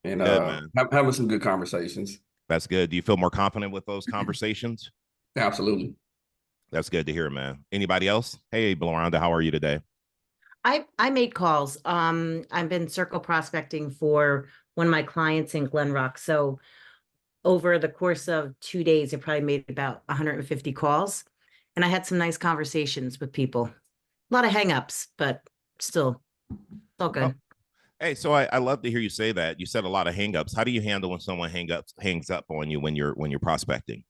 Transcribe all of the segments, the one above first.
and Good, man. having some good conversations. That's good. Do you feel more confident with those conversations? Absolutely. That's good to hear, man. Anybody else? Hey, Bloranda, how are you today? I made calls. I've been circle prospecting for one of my clients in Glen Rock. So over the course of 2 days, I probably made about 150 calls, and I had some nice conversations with people. A lot of hangups, but still, it's all Oh, good. hey, so I love to hear you say that. You said a lot of hangups. How do you handle when someone hangs up on you when you're prospecting?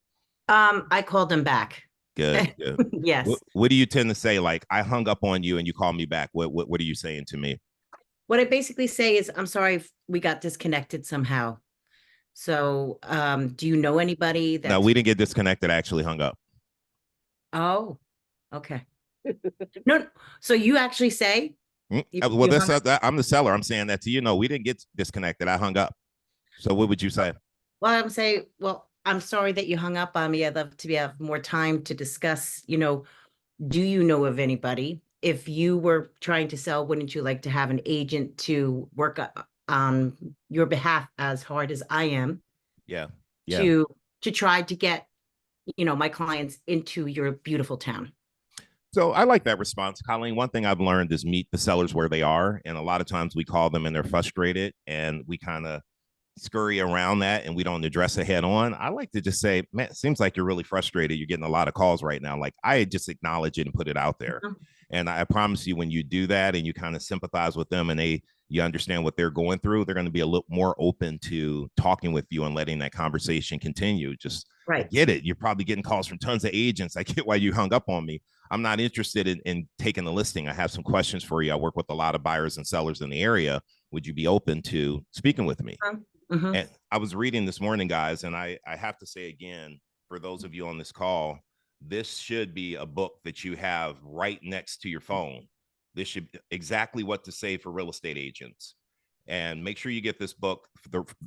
I called them back. Good, good. Yes. What do you tend to say? Like, I hung up on you and you called me back. What are you saying to me? What I basically say is, I'm sorry if we got disconnected somehow. So, do you know anybody No, that's, we didn't get disconnected. I actually hung up. oh, okay. No, so you actually say Well, you hung up? I'm the seller. I'm saying that to you. No, we didn't get disconnected. I hung up. So what would you say? Well, I'm saying, well, I'm sorry that you hung up on me. I'd love to have more time to discuss, do you know of anybody? If you were trying to sell, wouldn't you like to have an agent to work on your behalf as hard as I am Yeah, yeah. to try to get, my clients into your beautiful town? So I like that response, Colleen. One thing I've learned is meet the sellers where they are. And a lot of times we call them and they're frustrated and we kind of scurry around that and we don't address it head on. I like to just say, man, it seems like you're really frustrated. You're getting a lot of calls right now. Like I just acknowledge it and put it out there. Mhm. And I promise you, when you do that and you kind of sympathize with them and you understand what they're going through, they're going to be a little more open to talking with you and letting that conversation continue. Just, I Right. get it. You're probably getting calls from tons of agents. I get why you hung up on me. I'm not interested in taking the listing. I have some questions for you. I work with a lot of buyers and sellers in the area. Would you be open to speaking with me? Mhm. And I was reading this morning, guys, and I have to say again, for those of you on this call, this should be a book that you have right next to your phone. This should be exactly what to say for real estate agents. And make sure you get this book.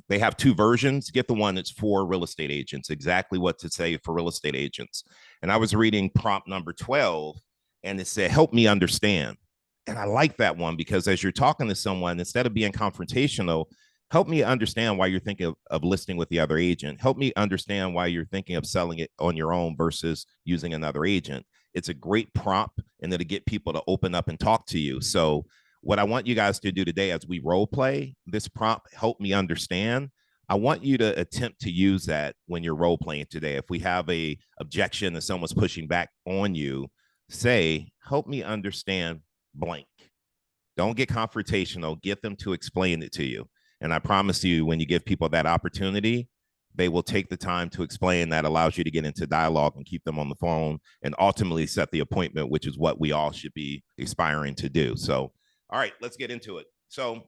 They have two versions. Get the one that's for real estate agents, exactly what to say for real estate agents. And I was reading prompt number 12, and it said, help me understand. And I like that one because as you're talking to someone, instead of being confrontational, help me understand why you're thinking of listing with the other agent. Help me understand why you're thinking of selling it on your own versus using another agent. It's a great prompt and it'll get people to open up and talk to you. So what I want you guys to do today as we role play this prompt, help me understand. I want you to attempt to use that when you're role playing today. If we have a objection that someone's pushing back on you, say, help me understand blank. Don't get confrontational. Get them to explain it to you. And I promise you, when you give people that opportunity, they will take the time to explain. That allows you to get into dialogue and keep them on the phone and ultimately set the appointment, which is what we all should be aspiring to do. So, all right, let's get into it. So,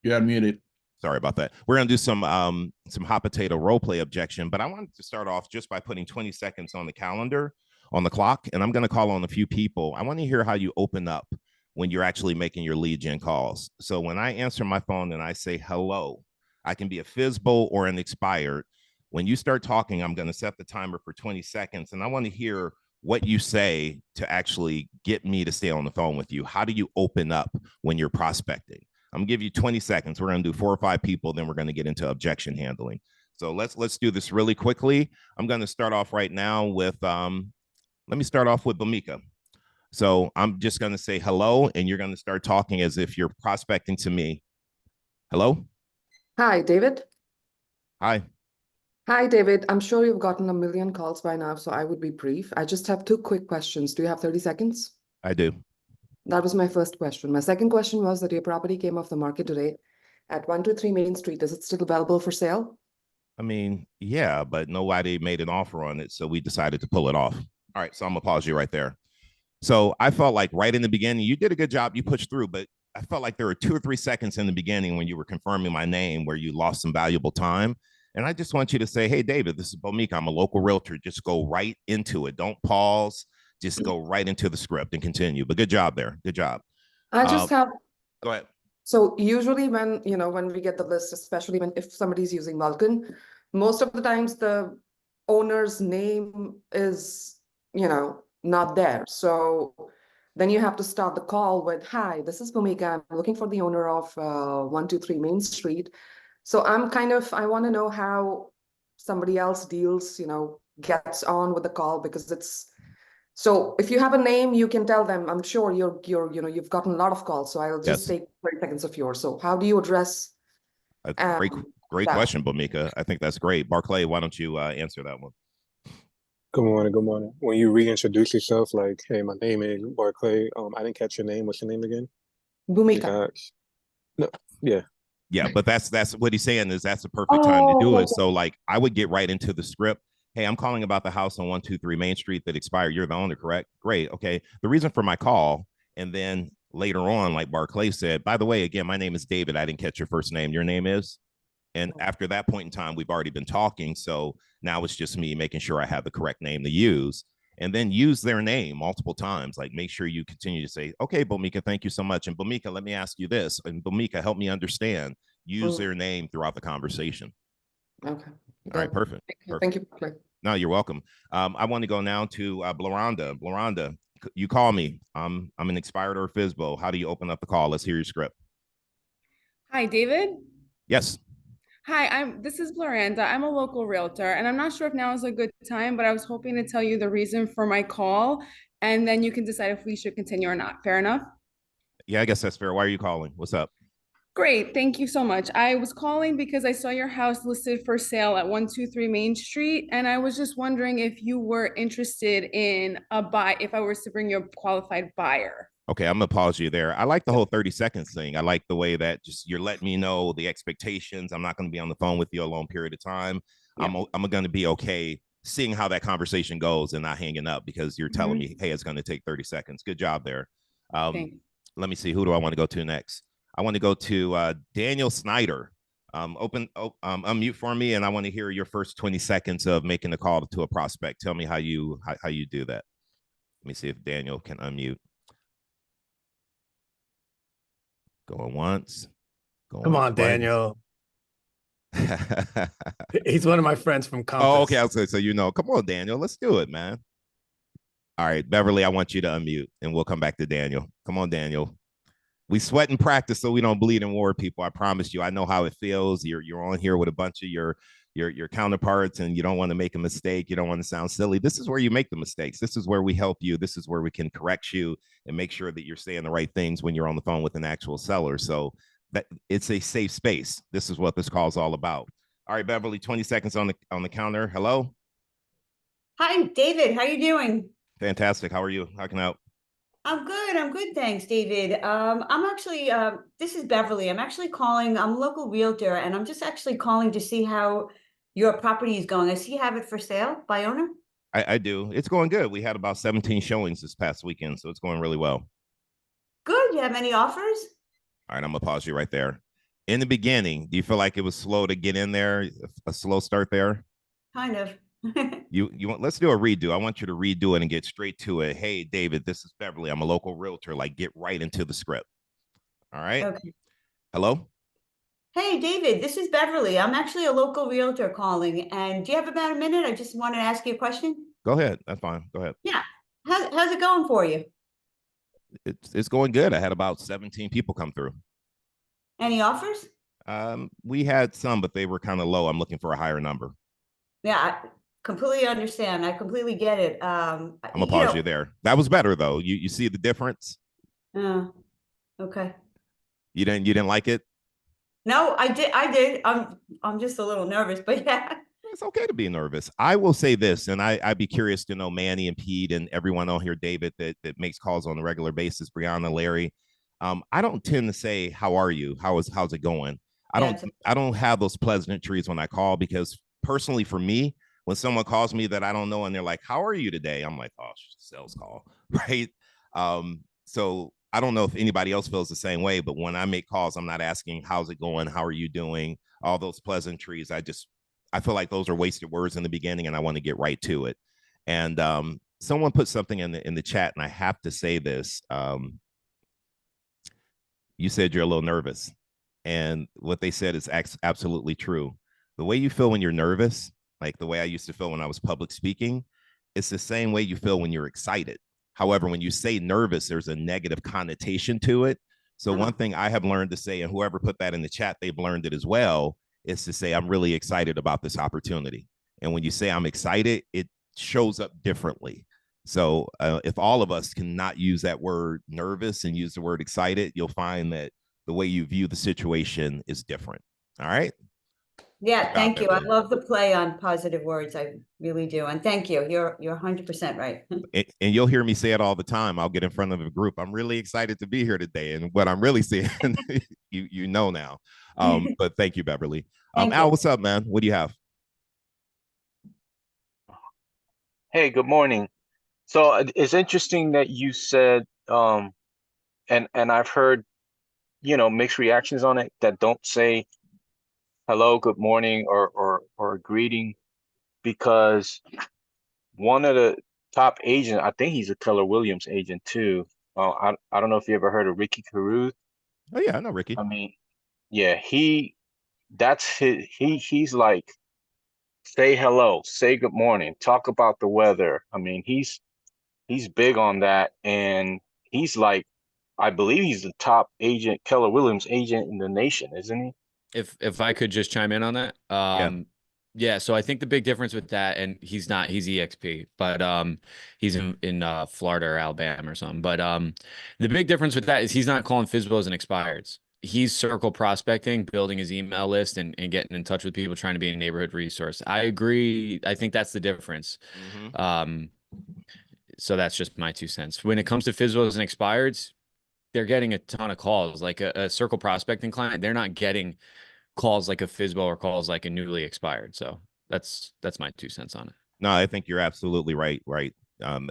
You're unmuted. sorry about that. We're gonna do some hot potato role play objection, but I wanted to start off just by putting 20 seconds on the calendar, on the clock, and I'm gonna call on a few people. I want to hear how you open up when you're actually making your lead gen calls. So when I answer my phone and I say hello, I can be a FISBO or an expired. When you start talking, I'm gonna set the timer for 20 seconds, and I want to hear what you say to actually get me to stay on the phone with you. How do you open up when you're prospecting? I'm gonna give you 20 seconds. We're gonna do 4 or 5 people, then we're gonna get into objection handling. So let's do this really quickly. I'm gonna start off right now with let me start off with Bamika. So I'm just gonna say hello, and you're gonna start talking as if you're prospecting to me. Hello? Hi, David. Hi. Hi, David. I'm sure you've gotten a million calls by now, so I would be brief. I just have two quick questions. Do you have 30 seconds? I do. That was my first question. My second question was that your property came off the market today at 123 Main Street. Is it still available for sale? I mean, yeah, but nobody made an offer on it, so we decided to pull it off. All right, so I'm gonna pause you right there. So I felt like right in the beginning, you did a good job. You pushed through, but I felt like there were 2 or 3 seconds in the beginning when you were confirming my name where you lost some valuable time. And I just want you to say, hey, David, this is Bomika. I'm a local realtor. Just go right into it. Don't pause. Just go right into the script and continue. But good job there. Good job. I Uh, just have, Go ahead. so usually when we get the list, especially if somebody's using Vulcan, most of the times the owner's name is, not there. So then you have to start the call with, "Hi, this is Bhumika. I'm looking for the owner of 123 Main Street." So I want to know how somebody else deals, gets on with the call, because so if you have a name, you can tell them. I'm sure you've gotten a lot of calls, so I'll just Yes. take 30 seconds of yours. So how do you address Great, great that? question, Bhumika. I think that's great. Barclay, why don't you answer that one? Good morning. Good morning. When you reintroduce yourself, like, "Hey, my name is Barclay. I didn't catch your name. What's your name again?" Bhumika. No, yeah. Yeah, but that's what he's saying is that's the perfect time to do it. So like I would get right into the script. "Hey, I'm calling about the house on 123 Main Street that expired. You're the owner, correct? Great. Okay. The reason for my call." And then later on, like Barclay said, "By the way, again, my name is David. I didn't catch your first name. Your name is?" And after that point in time, we've already been talking. So now it's just me making sure I have the correct name to use, and then use their name multiple times. Like make sure you continue to say, "Okay, Bhumika, thank you so much. And Bhumika, let me ask you this. And Bhumika, help me understand." Use their name throughout the conversation. Okay. All right, perfect. Thank you. Barclay. No, you're welcome. I want to go now to Bloranda. Bloranda, you call me. I'm an expired or FISBO. How do you open up the call? Let's hear your script. Hi, David. Yes. Hi, this is Bloranda. I'm a local realtor, and I'm not sure if now is a good time, but I was hoping to tell you the reason for my call, and then you can decide if we should continue or not. Fair enough? Yeah, I guess that's fair. Why are you calling? What's up? Great, thank you so much. I was calling because I saw your house listed for sale at 123 Main Street, and I was just wondering if you were interested in if I was to bring you a qualified buyer. Okay, I'm gonna pause you there. I like the whole 30 seconds thing. I like the way that just you're letting me know the expectations. I'm not gonna be on the phone with you a long period of time. Yeah. I'm gonna be okay seeing how that conversation goes and not hanging up because you're telling me, "Hey, it's gonna take 30 seconds." Good job there. Thanks. Let me see. Who do I want to go to next? I want to go to Daniel Snyder. Unmute for me, and I want to hear your first 20 seconds of making the call to a prospect. Tell me how you do that. Let me see if Daniel can unmute. Going once. Going Come on, twice. Daniel. He's one of my friends from Compass. Oh, okay. So come on, Daniel. Let's do it, man. All right, Beverly, I want you to unmute, and we'll come back to Daniel. Come on, Daniel. We sweat and practice so we don't bleed in war, people. I promise you. I know how it feels. You're on here with a bunch of your counterparts, and you don't want to make a mistake. You don't want to sound silly. This is where you make the mistakes. This is where we help you. This is where we can correct you and make sure that you're saying the right things when you're on the phone with an actual seller. So that it's a safe space. This is what this call is all about. All right, Beverly, 20 seconds on the counter. Hello. Hi, David. How you doing? Fantastic. How are you? How can I help? I'm good. Thanks, David. I'm actually, this is Beverly. I'm actually calling, I'm a local realtor, and I'm just actually calling to see how your property is going. I see you have it for sale by owner. I do. It's going good. We had about 17 showings this past weekend, so it's going really well. Good. You have any offers? All right, I'm gonna pause you right there. In the beginning, do you feel like it was slow to get in there? A slow start there? Kind of. You want, let's do a redo. I want you to redo it and get straight to it. "Hey, David, this is Beverly. I'm a local realtor." Like, get right into the script. All right. Okay. Hello. Hey, David, this is Beverly. I'm actually a local realtor calling, and do you have about a minute? I just wanted to ask you a question. Go ahead. That's fine. Go ahead. Yeah. How's it going for you? It's going good. I had about 17 people come through. Any offers? We had some, but they were kind of low. I'm looking for a higher number. Yeah, I completely understand. I completely get it. I'm gonna pause you there. That was better though. You see the difference? Okay. You didn't like it? No, I did. I'm just a little nervous, but yeah. It's okay to be nervous. I will say this, and I'd be curious to know Manny and Pete and everyone on here, David, that makes calls on a regular basis, Brianna, Larry. I don't tend to say, "How are you? How's it going?" I don't have those pleasantries when I call, because personally for me, when someone calls me that I don't know and they're like, "How are you today?" I'm like, "Oh, sales call," right? So I don't know if anybody else feels the same way, but when I make calls, I'm not asking, "How's it going? How are you doing?" All those pleasantries. I feel like those are wasted words in the beginning, and I want to get right to it. And someone put something in the chat, and I have to say this. You said you're a little nervous, and what they said is absolutely true. The way you feel when you're nervous, like the way I used to feel when I was public speaking, it's the same way you feel when you're excited. However, when you say nervous, there's a negative connotation to it. So one thing I have learned to say, and whoever put that in the chat, they've learned it as well, is to say, I'm really excited about this opportunity. And when you say I'm excited, it shows up differently. So if all of us can not use that word nervous and use the word excited, you'll find that the way you view the situation is different. All right. Yeah, thank you. I Beverly. love the play on positive words. I really do. And thank you. You're 100% right. And you'll hear me say it all the time. I'll get in front of a group. I'm really excited to be here today. And what I'm really saying, you know now. But thank you, Beverly. Thank Al, you. what's up, man? What do you have? Hey, good morning. So it's interesting that you said, and I've heard, mixed reactions on it that don't say hello, good morning, or greeting, because one of the top agents, I think he's a Keller Williams agent too. I don't know if you ever heard of Ricky Caruth. Oh yeah, I know Ricky. I mean, yeah, he's like, say hello, say good morning, talk about the weather. I mean, he's big on that, and he's like, I believe he's the top agent, Keller Williams agent in the nation, isn't he? If I could just chime in on that. Yeah, so I think the big difference with that, and he's EXP, but he's in Florida or Alabama or something. But the big difference with that is he's not calling FSBOs and expireds. He's circle prospecting, building his email list, and getting in touch with people, trying to be a neighborhood resource. I agree. I think that's the difference. So that's just my 2 cents. When it comes to FSBOs and expireds, they're getting a ton of calls. Like a circle prospecting client, they're not getting calls like a FSBO or calls like a newly expired. So that's my 2 cents on it. No, I think you're absolutely right. It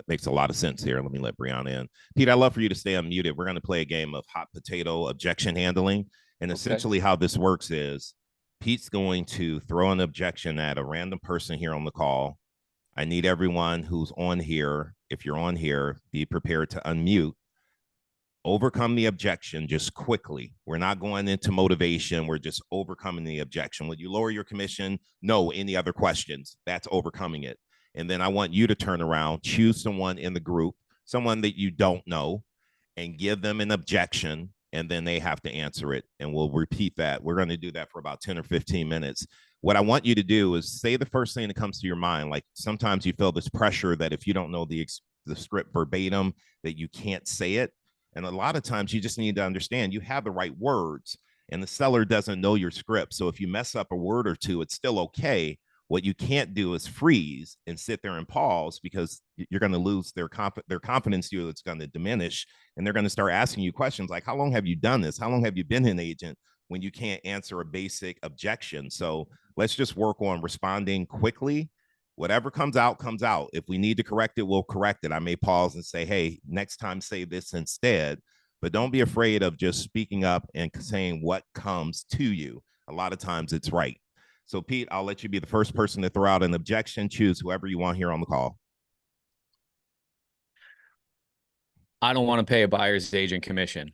makes a lot of sense here. Let me let Brianna in. Pete, I'd love for you to stay unmuted. We're going to play a game of hot potato objection handling. And essentially how this works is Pete's going to throw an objection at a random person here on the call. I need everyone who's on here, if you're on here, be prepared to unmute. Overcome the objection just quickly. We're not going into motivation. We're just overcoming the objection. Would you lower your commission? No. Any other questions? That's overcoming it. And then I want you to turn around, choose someone in the group, someone that you don't know, and give them an objection, and then they have to answer it. And we'll repeat that. We're going to do that for about 10 or 15 minutes. What I want you to do is say the first thing that comes to your mind. Like sometimes you feel this pressure that if you don't know the script verbatim, that you can't say it. And a lot of times you just need to understand you have the right words and the seller doesn't know your script. So if you mess up a word or two, it's still okay. What you can't do is freeze and sit there and pause, because you're going to lose their confidence in you. It's going to diminish, and they're going to start asking you questions like, how long have you done this? How long have you been an agent, when you can't answer a basic objection? So let's just work on responding quickly. Whatever comes out, comes out. If we need to correct it, we'll correct it. I may pause and say, hey, next time say this instead. But don't be afraid of just speaking up and saying what comes to you. A lot of times it's right. So Pete, I'll let you be the first person to throw out an objection. Choose whoever you want here on the call. I don't want to pay a buyer's agent commission.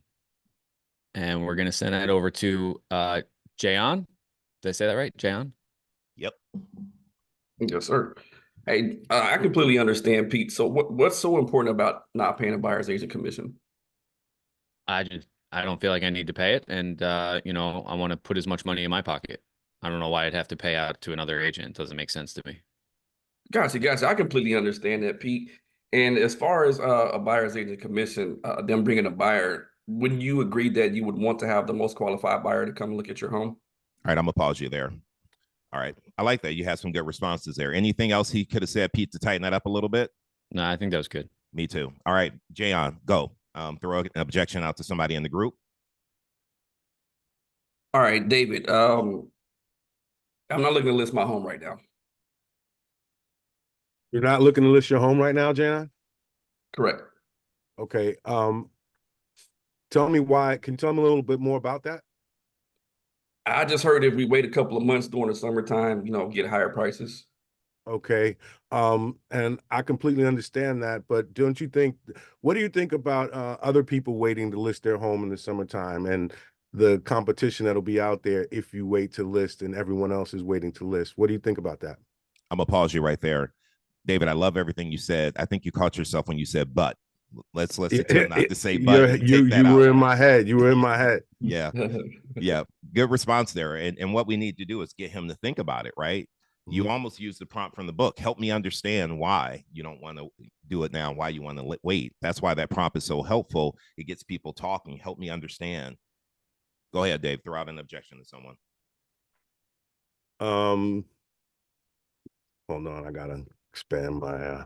And we're going to send that over to Jayon. Did I say that right? Jayon? Yep. Yes, sir. Hey, I completely understand, Pete. So what's so important about not paying a buyer's agent commission? I don't feel like I need to pay it. And, I want to put as much money in my pocket. I don't know why I'd have to pay out to another agent. It doesn't make sense to me. Gotcha. I completely understand that, Pete. And as far as a buyer's agent commission, them bringing a buyer, wouldn't you agree that you would want to have the most qualified buyer to come and look at your home? All right, I'm going to pause you there. All right. I like that. You had some good responses there. Anything else he could have said, Pete, to tighten that up a little bit? No, I think that was good. Me too. All right, Jayon, go. Throw an objection out to somebody in the group. All right, David. I'm not looking to list my home right now. You're not looking to list your home right now, Jan? Correct. Okay. Tell me why. Can you tell me a little bit more about that? I just heard if we wait a couple of months during the summertime, get higher prices. Okay. And I completely understand that, but what do you think about other people waiting to list their home in the summertime and the competition that'll be out there if you wait to list and everyone else is waiting to list? What do you think about that? I'm going to pause you right there. David, I love everything you said. I think you caught yourself when you said, but Let's Yeah, attempt not to say you're- but. and take that you out. were in my head. You were in my head. Yeah. Yeah. Good response there. And what we need to do is get him to think about it, right? You almost use the prompt from the book. Help me understand why you don't want to do it now, why you want to wait. That's why that prompt is so helpful. It gets people talking. Help me understand. Go ahead, Dave. Throw out an objection to someone. Hold on, I gotta expand my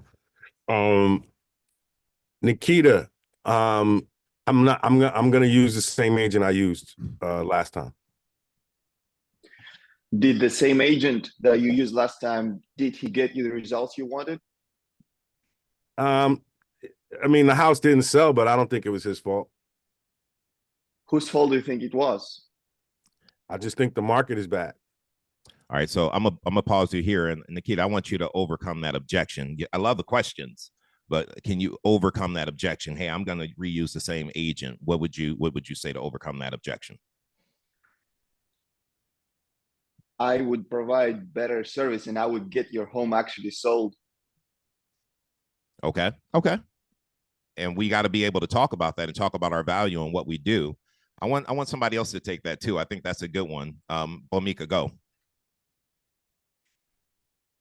Nikita, I'm gonna use the same agent I used last time. Did the same agent that you used last time, did he get you the results you wanted? I mean, the house didn't sell, but I don't think it was his fault. Whose fault do you think it was? I just think the market is bad. All right, so I'm a pause you here, and Nikita, I want you to overcome that objection. I love the questions, but can you overcome that objection? Hey, I'm going to reuse the same agent. What would you say to overcome that objection? I would provide better service and I would get your home actually sold. Okay. And we got to be able to talk about that and talk about our value and what we do. I want somebody else to take that too. I think that's a good one. Bomika, go.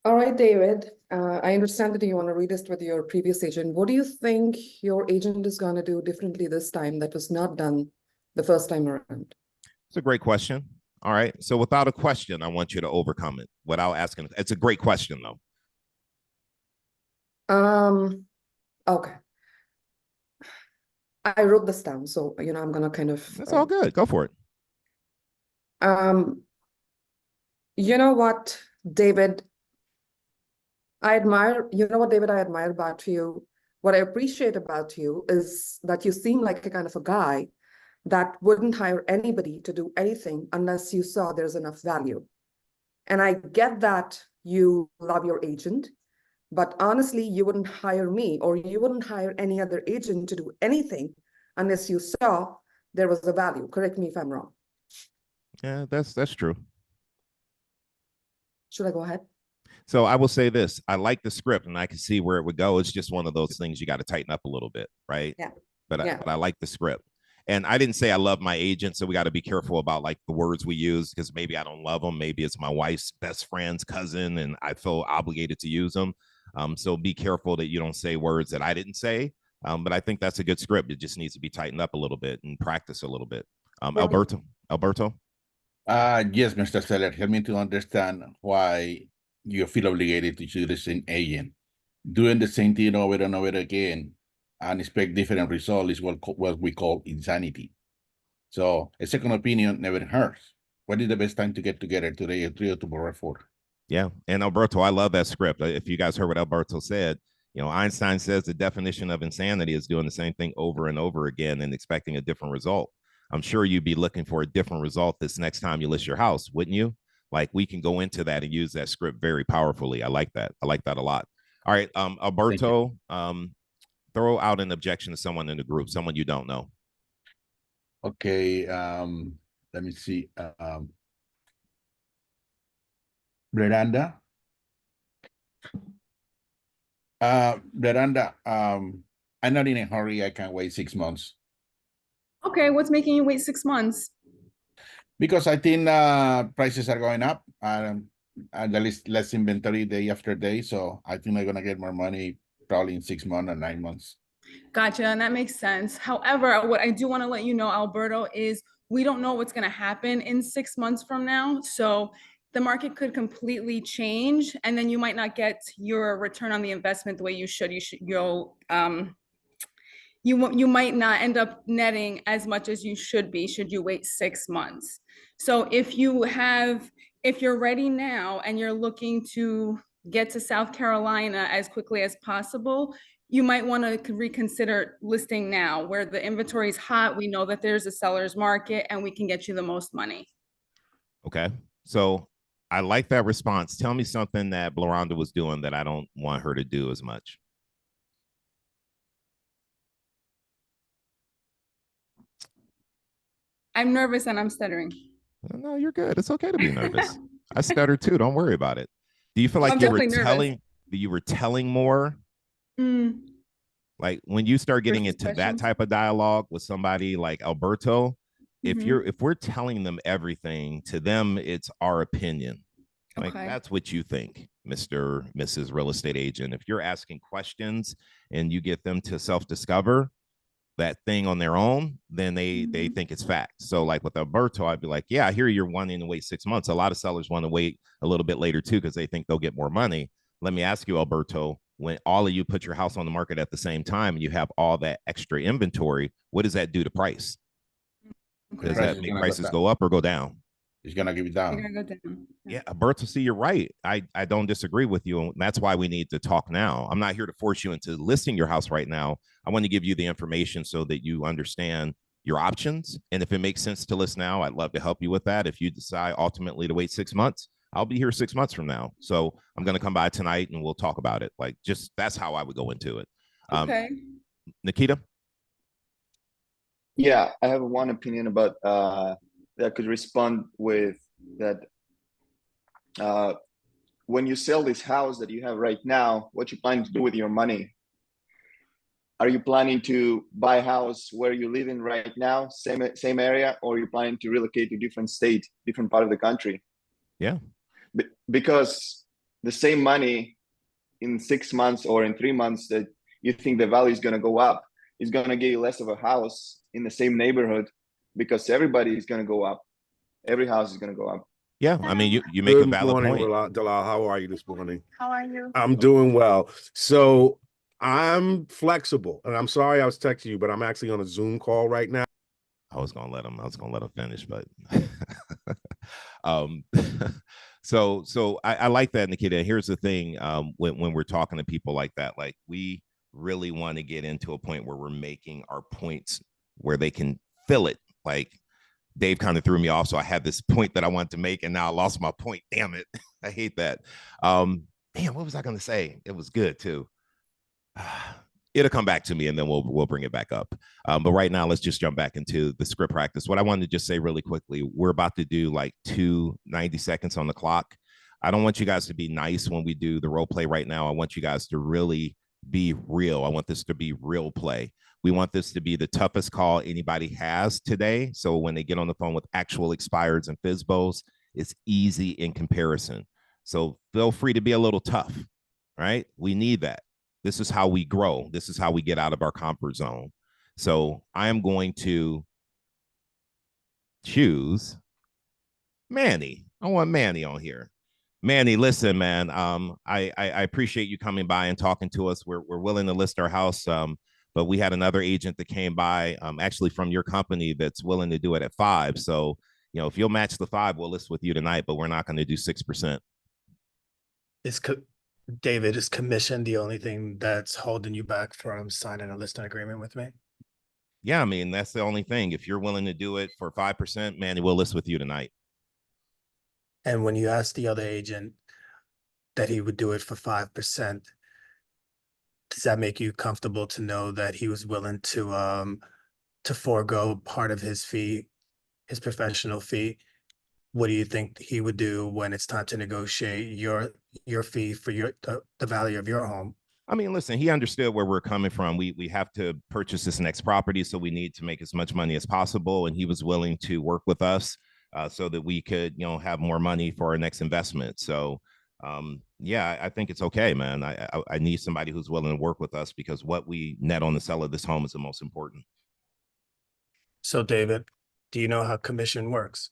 All right, David, I understand that you want to relist with your previous agent. What do you think your agent is going to do differently this time that was not done the first time around? It's a great question. All right. So without a question, I want you to overcome it without asking. It's a great question, though. Okay. I wrote this down, so, I'm going to kind of... That's all good. Go for it. You know what, David? I admire about you. What I appreciate about you is that you seem like a kind of a guy that wouldn't hire anybody to do anything unless you saw there's enough value. And I get that you love your agent, but honestly, you wouldn't hire me or you wouldn't hire any other agent to do anything unless you saw there was a value. Correct me if I'm wrong. Yeah, that's true. Should I go ahead? So I will say this. I like the script and I can see where it would go. It's just one of those things you got to tighten up a little bit, right? Yeah. But I like the script. And I didn't say I love my agent, so we got to be careful about like the words we use because maybe I don't love them. Maybe it's my wife's best friend's cousin and I feel obligated to use them. So be careful that you don't say words that I didn't say. But I think that's a good script. It just needs to be tightened up a little bit and practice a little bit. Alberto? Yes, Mr. Seller, help me to understand why you feel obligated to choose the same agent. Doing the same thing over and over again and expect different results is what we call insanity. So a second opinion never hurts. What is the best time to get together today at 3 or tomorrow at 4? Yeah. And Alberto, I love that script. If you guys heard what Alberto said, Einstein says the definition of insanity is doing the same thing over and over again and expecting a different result. I'm sure you'd be looking for a different result this next time you list your house, wouldn't you? Like we can go into that and use that script very powerfully. I like that. I like that a lot. All right. Alberto, throw out an objection to someone in the group, someone you don't know. Okay. Let me see. Miranda. Miranda, I'm not in a hurry. I can wait 6 months. Okay, what's making you wait 6 months? Because I think prices are going up and there is less inventory day after day. So I think I'm going to get more money probably in 6 months or 9 months. Gotcha, and that makes sense. However, what I do want to let you know, Alberto, is we don't know what's going to happen in 6 months from now. So the market could completely change and then you might not get your return on the investment the way you should. You might not end up netting as much as you should be should you wait 6 months. So if you're ready now and you're looking to get to South Carolina as quickly as possible, you might want to reconsider listing now where the inventory is hot. We know that there's a seller's market and we can get you the most money. Okay. So I like that response. Tell me something that Bloranda was doing that I don't want her to do as much. I'm nervous and I'm stuttering. No, you're good. It's okay to be nervous. I stutter too. Don't worry about it. Do you feel like I'm you were definitely nervous. telling more? Like when you start getting First into that questions? type of dialogue with somebody like Alberto, Mhm. if we're telling them everything, to them it's our opinion. Like Okay. that's what you think, Mr. Mrs. Real Estate Agent. If you're asking questions and you get them to self-discover that thing on their own, then they Mhm. think it's fact. So like with Alberto, I'd be like, yeah, I hear you're wanting to wait 6 months. A lot of sellers want to wait a little bit later too because they think they'll get more money. Let me ask you, Alberto, when all of you put your house on the market at the same time and you have all that extra inventory, what does that do to price? The Does price that is make gonna prices down. go up or go down? It's gonna give it They're down. gonna go down. Yeah, Alberto, see, you're right. I don't disagree with you. And that's why we need to talk now. I'm not here to force you into listing your house right now. I want to give you the information so that you understand your options. And if it makes sense to list now, I'd love to help you with that. If you decide ultimately to wait 6 months, I'll be here 6 months from now. So I'm going to come by tonight and we'll talk about it. Like, just that's how I would go into it. Okay. Nikita? Yeah, I have one opinion about that could respond with that. When you sell this house that you have right now, what you plan to do with your money? Are you planning to buy a house where you live in right now, same area, or are you planning to relocate to different state, different part of the country? Yeah. Because the same money in 6 months or in 3 months that you think the value is going to go up is going to get you less of a house in the same neighborhood because everybody is going to go up. Every house is going to go up. Yeah, I mean, you make a Good valid morning, point. Dalal. How are you this morning? How are you? I'm doing well. So I'm flexible, and I'm sorry I was texting you, but I'm actually on a Zoom call right now. I was gonna let him finish, but um so I like that, Nikita. Here's the thing, when we're talking to people like that, like we really want to get into a point where we're making our points where they can feel it. Like Dave kind of threw me off, so I had this point that I wanted to make, and now I lost my point. Damn it. I hate that. Damn, what was I gonna say? It was good too. It'll come back to me and then we'll bring it back up. But right now, let's just jump back into the script practice. What I wanted to just say really quickly, we're about to do like 90 seconds on the clock. I don't want you guys to be nice when we do the role play right now. I want you guys to really be real. I want this to be real play. We want this to be the toughest call anybody has today. So when they get on the phone with actual expireds and FSBOs, it's easy in comparison. So feel free to be a little tough, right? We need that. This is how we grow. This is how we get out of our comfort zone. So I am going to choose Manny. I want Manny on here. Manny, listen, man. I appreciate you coming by and talking to us. We're willing to list our house. But we had another agent that came by, actually from your company, that's willing to do it at 5. So, if you'll match the 5, we'll list with you tonight, but we're not going to do 6%. David, is commission the only thing that's holding you back from signing a listing agreement with me? Yeah, I mean, that's the only thing. If you're willing to do it for 5%, Manny, we'll list with you tonight. And when you asked the other agent that he would do it for 5%, does that make you comfortable to know that he was willing to forego part of his fee, his professional fee? What do you think he would do when it's time to negotiate your fee for the value of your home? I mean, listen, he understood where we're coming from. We have to purchase this next property, so we need to make as much money as possible. And he was willing to work with us so that we could, have more money for our next investment. So, yeah, I think it's okay, man. I need somebody who's willing to work with us because what we net on the sale of this home is the most important. So, David, do you know how commission works?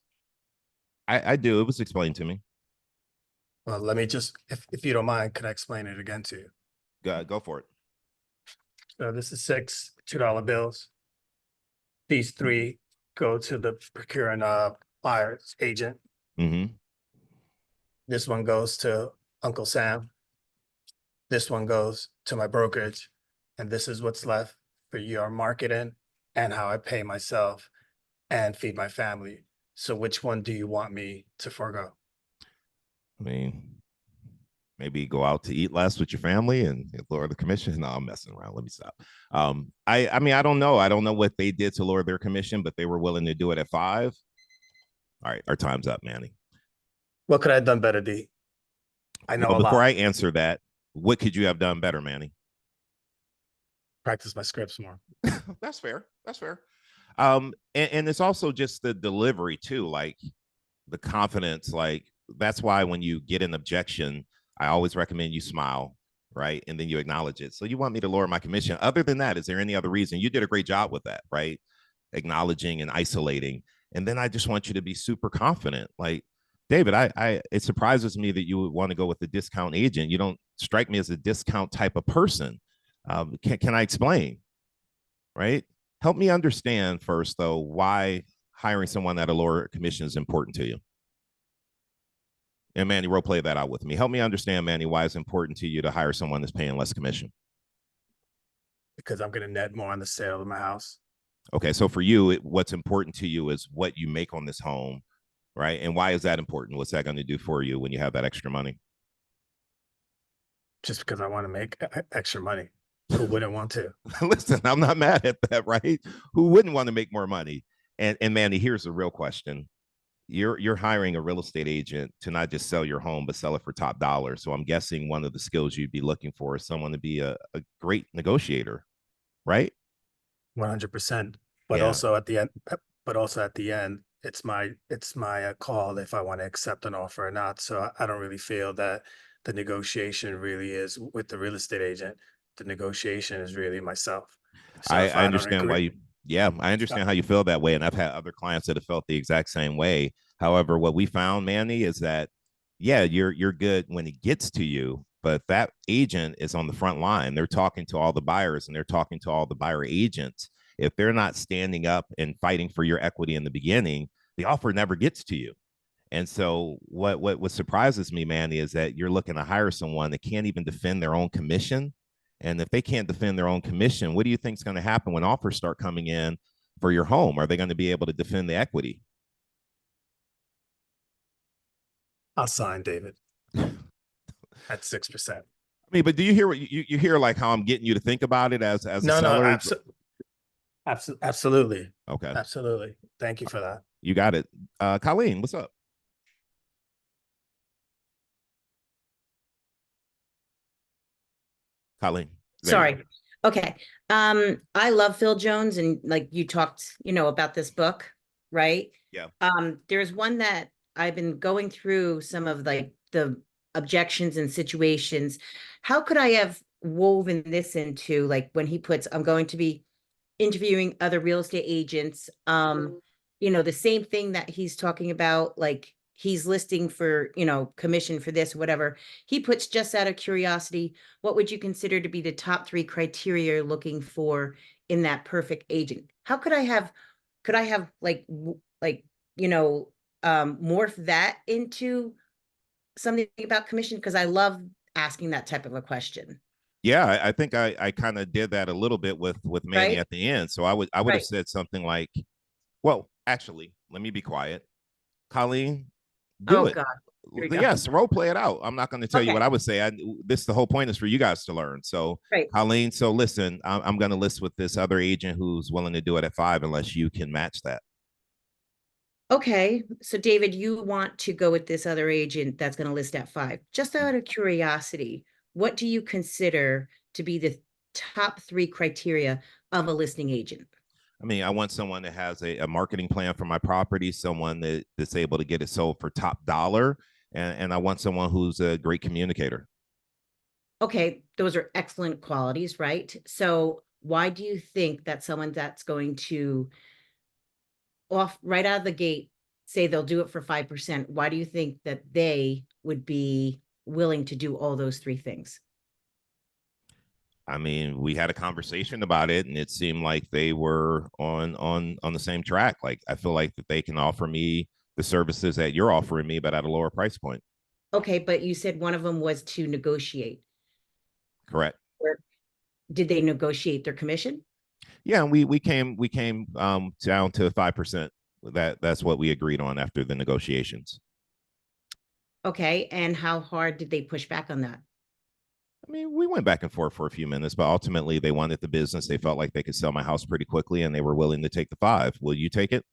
I do. It was explained to me. Well, let me just, if you don't mind, could I explain it again to you? Go for it. So this is 6 $2 bills. These 3 go to the procuring buyer's agent. Mm-hmm. This one goes to Uncle Sam. This one goes to my brokerage. And this is what's left for your marketing and how I pay myself and feed my family. So which one do you want me to forego? I mean, maybe go out to eat less with your family and lower the commission. No, I'm messing around. Let me stop. I mean, I don't know. I don't know what they did to lower their commission, but they were willing to do it at 5. All right, our time's up, Manny. What could I have done better, D? I know Well, a lot. before I answer that, what could you have done better, Manny? practice my scripts more. That's fair. That's fair. And it's also just the delivery too, like the confidence. Like that's why when you get an objection, I always recommend you smile, right? And then you acknowledge it. So you want me to lower my commission. Other than that, is there any other reason? You did a great job with that, right? Acknowledging and isolating. And then I just want you to be super confident. Like, David, it surprises me that you would want to go with a discount agent. You don't strike me as a discount type of person. Can I explain? Right? Help me understand first, though, why hiring someone at a lower commission is important to you. And Manny, role play that out with me. Help me understand, Manny, why it's important to you to hire someone that's paying less commission. Because I'm going to net more on the sale of my house. Okay, so for you, what's important to you is what you make on this home, right? And why is that important? What's that going to do for you when you have that extra money? Just because I want to make extra money. Who wouldn't want to? Listen, I'm not mad at that, right? Who wouldn't want to make more money? And Manny, here's the real question. You're hiring a real estate agent to not just sell your home, but sell it for top dollar. So I'm guessing one of the skills you'd be looking for is someone to be a great negotiator, right? 100%. But Yeah. also at the end, it's my call if I want to accept an offer or not. So I don't really feel that the negotiation really is with the real estate agent. The negotiation is really myself. So if I don't understand why agree- I understand how you feel that way. And I've had other clients that have felt the exact same way. However, what we found, Manny, is that, yeah, you're good when it gets to you, but that agent is on the front line. They're talking to all the buyers and they're talking to all the buyer agents. If they're not standing up and fighting for your equity in the beginning, the offer never gets to you. And so what surprises me, Manny, is that you're looking to hire someone that can't even defend their own commission. And if they can't defend their own commission, what do you think is going to happen when offers start coming in for your home? Are they going to be able to defend the equity? I'll sign, David. At 6%. I mean, but do you hear what you hear, like how I'm getting you to think about it as a seller? Absolutely. Okay. Absolutely. Thank you for that. You got it. Colleen, what's up? Colleen. there you Sorry. go. Okay. I love Phil Jones, and like you talked, about this book, right? Yeah. There's one that I've been going through some of like the objections and situations. How could I have woven this into, like, when he puts, I'm going to be interviewing other real estate agents, the same thing that he's talking about, like he's listing for, commission for this, whatever. He puts, just out of curiosity, what would you consider to be the top 3 criteria you're looking for in that perfect agent? How could I have morph that into something about commission? Because I love asking that type of a question. Yeah, I think I kind of did that a little bit with Manny Right. at the end. So I would have Right. said something like, well, actually, let me be quiet. Colleen, do Oh it. God. Here we go. Yes, role play it out. I'm not going to tell you Okay. what I would say. This the whole point is for you guys to learn. So, Right. Colleen, so listen, I'm going to list with this other agent who's willing to do it at 5 unless you can match that. Okay, so David, you want to go with this other agent that's going to list at 5. Just out of curiosity, what do you consider to be the top 3 criteria of a listing agent? I mean, I want someone that has a marketing plan for my property, someone that's able to get it sold for top dollar, and I want someone who's a great communicator. Okay, those are excellent qualities, right? So why do you think that someone that's going to off right out of the gate say they'll do it for 5%? Why do you think that they would be willing to do all those 3 things? I mean, we had a conversation about it, and it seemed like they were on the same track. Like, I feel like that they can offer me the services that you're offering me, but at a lower price point. Okay, but you said one of them was to negotiate. Correct. Did they negotiate their commission? Yeah, and we came down to 5%. That's what we agreed on after the negotiations. Okay, and how hard did they push back on that? I mean, we went back and forth for a few minutes, but ultimately they wanted the business. They felt like they could sell my house pretty quickly, and they were willing to take the 5. Will you take it?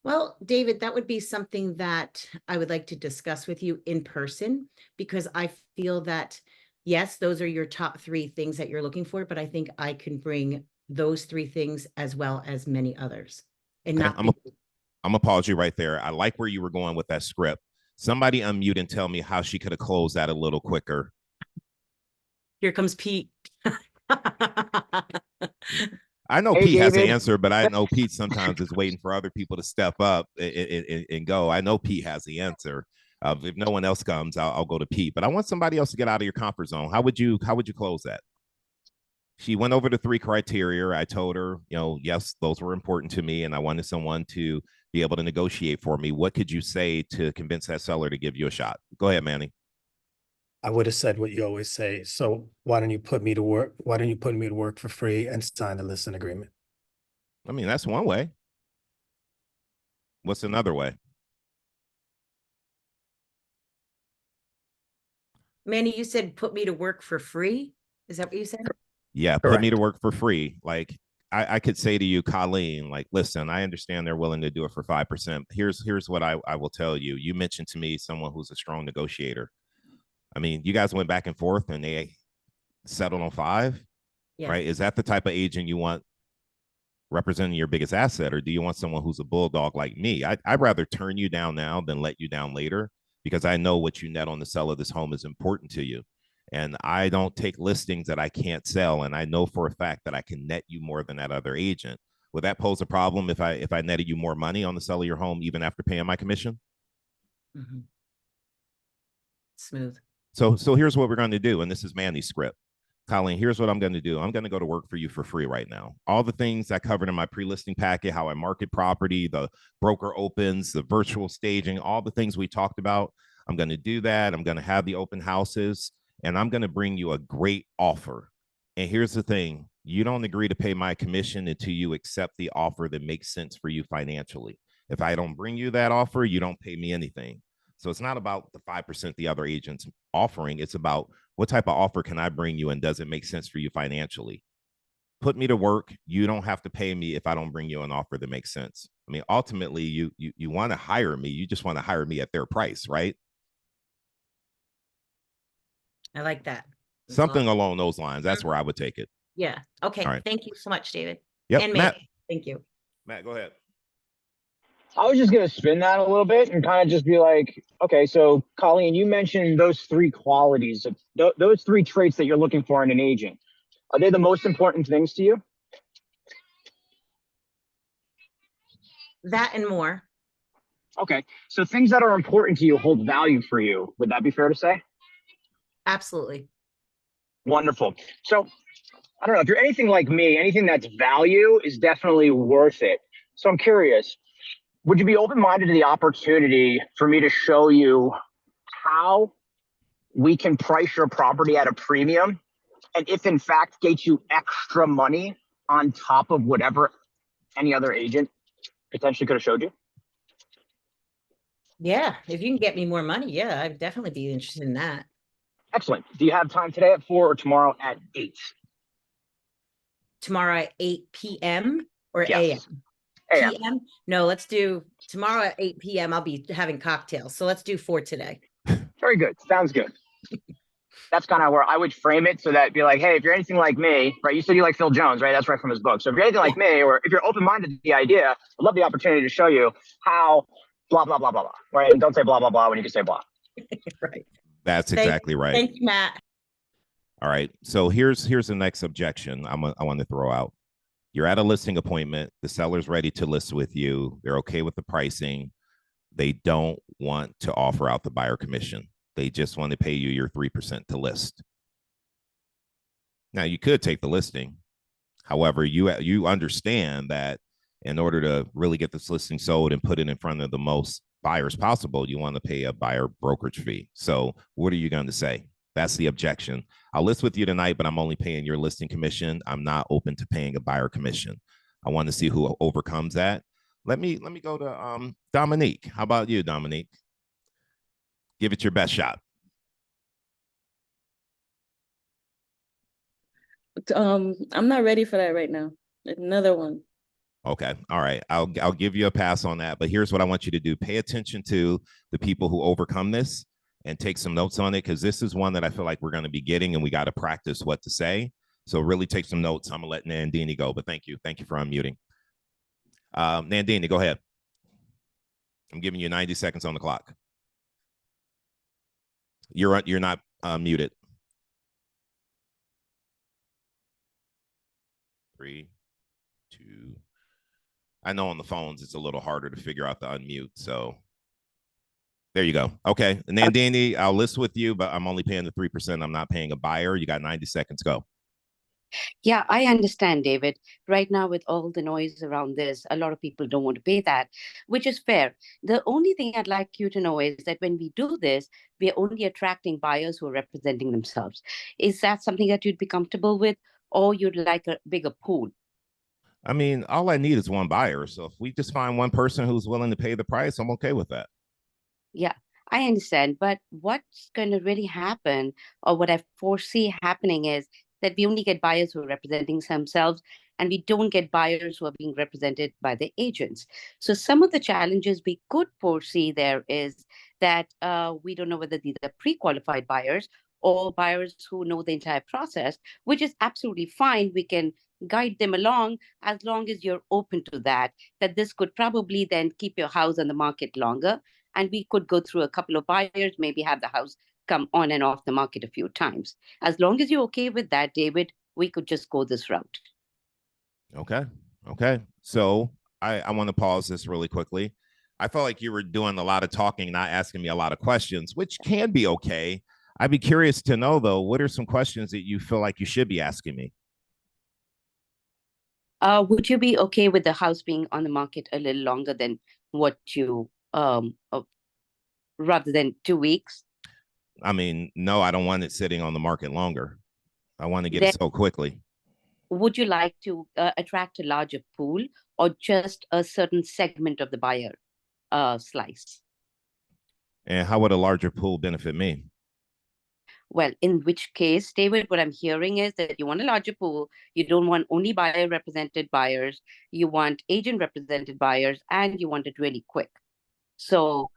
Well, David, that would be something that I would like to discuss with you in person, because I feel that yes, those are your top 3 things that you're looking for, but I think I can bring those 3 things as well as many others. And Okay, not I'm gonna pause you right there. I like where you were going with that script. Somebody unmute and tell me how she could have closed that a little quicker. Here comes Pete. I know Hey, Pete has the David. answer, but I know Pete sometimes is waiting for other people to step up and go. I know Pete has the answer. If no one else comes, I'll go to Pete. But I want somebody else to get out of your comfort zone. How would you close that? She went over the 3 criteria. I told her, yes, those were important to me, and I wanted someone to be able to negotiate for me. What could you say to convince that seller to give you a shot? Go ahead, Manny. I would have said what you always say. So why don't you put me to work? Why don't you put me to work for free and sign the listing agreement? I mean, that's one way. What's another way? Manny, you said put me to work for free. Is that what you said? Yeah, put me to work for free. Like I could say to you, Colleen, like, listen, I understand they're willing to do it for 5%. Here's what I will tell you. You mentioned to me someone who's a strong negotiator. I mean, you guys went back and forth and they settled on 5, right? Is that the type of agent you want representing your biggest asset, or do you want someone who's a bulldog like me? I'd rather turn you down now than let you down later, because I know what you net on the sale of this home is important to you. And I don't take listings that I can't sell. And I know for a fact that I can net you more than that other agent. Would that pose a problem if I netted you more money on the sale of your home, even after paying my commission? Smooth. So here's what we're going to do. And this is Manny's script. Colleen, here's what I'm going to do. I'm going to go to work for you for free right now. All the things I covered in my pre-listing packet, how I market property, the broker opens, the virtual staging, all the things we talked about. I'm going to do that. I'm going to have the open houses, and I'm going to bring you a great offer. And here's the thing. You don't agree to pay my commission until you accept the offer that makes sense for you financially. If I don't bring you that offer, you don't pay me anything. So it's not about the 5% the other agent's offering. It's about what type of offer can I bring you, and does it make sense for you financially? Put me to work. You don't have to pay me if I don't bring you an offer that makes sense. I mean, ultimately, you want to hire me. You just want to hire me at their price, right? I like that. Something along those lines. That's where I would take it. Yeah. Okay. All right. Thank you so much, David. Yep. And Matt. Thank you. Matt, go ahead. I was just going to spin that a little bit and kind of just be like, okay, so Colleen, you mentioned those 3 qualities, those 3 traits that you're looking for in an agent. Are they the most important things to you? That and more. Okay, so things that are important to you hold value for you. Would that be fair to say? Absolutely. Wonderful. So I don't know, if you're anything like me, anything that's value is definitely worth it. So I'm curious, would you be open-minded to the opportunity for me to show you how we can price your property at a premium, and if in fact get you extra money on top of whatever any other agent potentially could have showed you? Yeah. If you can get me more money, yeah, I'd definitely be interested in that. Excellent. Do you have time today at 4 or tomorrow at 8? Tomorrow at 8 p.m. or Yes. a.m.? AM. PM? No, let's do tomorrow at 8 p.m. I'll be having cocktails. So let's do 4 today. Very good. Sounds good. That's kind of where I would frame it, so that it'd be like, hey, if you're anything like me, right? You said you like Phil Jones, right? That's right from his book. So if you're anything like me, or if you're open-minded to the idea, I'd love the opportunity to show you how blah, blah, blah, blah, blah, right? And don't say blah, blah, blah when you can say blah. Right. That's exactly right. Thank you, Matt. All right. So here's the next objection I want to throw out. You're at a listing appointment. The seller's ready to list with you. They're okay with the pricing. They don't want to offer out the buyer commission. They just want to pay you your 3% to list. Now, you could take the listing. However, you understand that in order to really get this listing sold and put it in front of the most buyers possible, you want to pay a buyer brokerage fee. So what are you going to say? That's the objection. I'll list with you tonight, but I'm only paying your listing commission. I'm not open to paying a buyer commission. I want to see who overcomes that. Let me go to Dominique. How about you, Dominique? Give it your best shot. I'm not ready for that right now. Another one. Okay. All right. I'll give you a pass on that. But here's what I want you to do. Pay attention to the people who overcome this. and take some notes on it, because this is one that I feel like we're going to be getting and we got to practice what to say. So really take some notes. I'm going to let Nandini go, but thank you. Thank you for unmuting. Nandini, go ahead. I'm giving you 90 seconds on the clock. You're not muted. 3, 2. I know on the phones it's a little harder to figure out the unmute. So there you go. Okay. Nandini, I'll list with you, but I'm only paying the 3%. I'm not paying a buyer. You got 90 seconds. Go. Yeah, I understand, David. Right now, with all the noise around this, a lot of people don't want to pay that, which is fair. The only thing I'd like you to know is that when we do this, we are only attracting buyers who are representing themselves. Is that something that you'd be comfortable with, or you'd like a bigger pool? I mean, all I need is one buyer. So if we just find one person who's willing to pay the price, I'm okay with that. Yeah, I understand. But what's going to really happen, or what I foresee happening, is that we only get buyers who are representing themselves, and we don't get buyers who are being represented by the agents. So some of the challenges we could foresee there is that we don't know whether these are pre-qualified buyers or buyers who know the entire process, which is absolutely fine. We can guide them along as long as you're open to that this could probably then keep your house on the market longer. And we could go through a couple of buyers, maybe have the house come on and off the market a few times. As long as you're okay with that, David, we could just go this route. Okay. Okay. So I want to pause this really quickly. I felt like you were doing a lot of talking, not asking me a lot of questions, which can be okay. I'd be curious to know, though, what are some questions that you feel like you should be asking me? Would you be okay with the house being on the market a little longer than what you, rather than 2 weeks? I mean, no, I don't want it sitting on the market longer. I want to get Then it sold quickly. would you like to attract a larger pool, or just a certain segment of the buyer slice? And how would a larger pool benefit me? Well, in which case, David, what I'm hearing is that you want a larger pool. You don't want only buyer represented buyers. You want agent represented buyers, and you want it really quick. So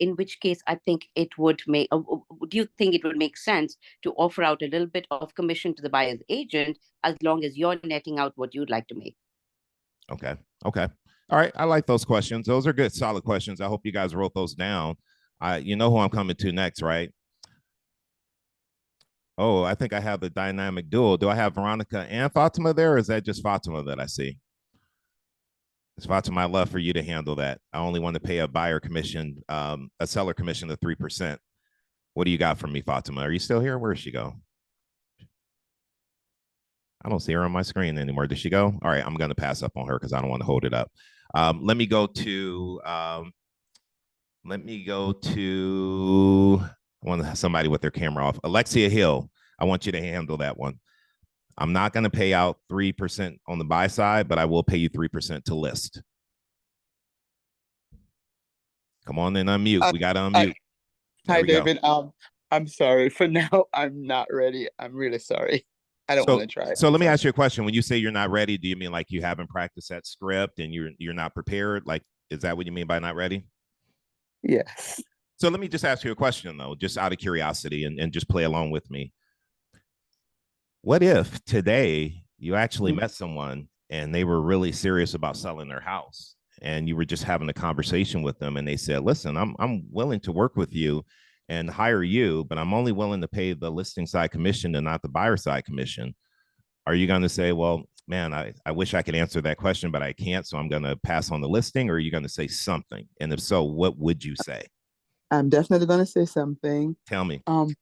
in which case, I think it would make, do you think it would make sense to offer out a little bit of commission to the buyer's agent, as long as you're netting out what you'd like to make? Okay. Okay. All right. I like those questions. Those are good, solid questions. I hope you guys wrote those down. You know who I'm coming to next, right? Oh, I think I have the dynamic duo. Do I have Veronica and Fatima there, or is that just Fatima that I see? It's Fatima, I'd love for you to handle that. I only want to pay a buyer commission, a seller commission of 3%. What do you got for me, Fatima? Are you still here? Where did she go? I don't see her on my screen anymore. Did she go? All right, I'm going to pass up on her because I don't want to hold it up. Let me go to I want to have somebody with their camera off. Alexia Hill, I want you to handle that one. I'm not going to pay out 3% on the buy side, but I will pay you 3% to list. Come on and unmute. We got to unmute. Hi, David. I'm sorry. For now, I'm not ready. I'm really sorry. I don't want to try. So let me ask you a question. When you say you're not ready, do you mean like you haven't practiced that script and you're not prepared? Like, is that what you mean by not ready? Yes. So let me just ask you a question, though, just out of curiosity, and just play along with me. What if today you actually met someone and they were really serious about selling their house, and you were just having a conversation with them, and they said, listen, I'm willing to work with you and hire you, but I'm only willing to pay the listing side commission and not the buyer side commission? Are you going to say, well, man, I wish I could answer that question, but I can't, so I'm going to pass on the listing? Or are you going to say something? And if so, what would you say? I'm definitely going to say something. Tell me. I'm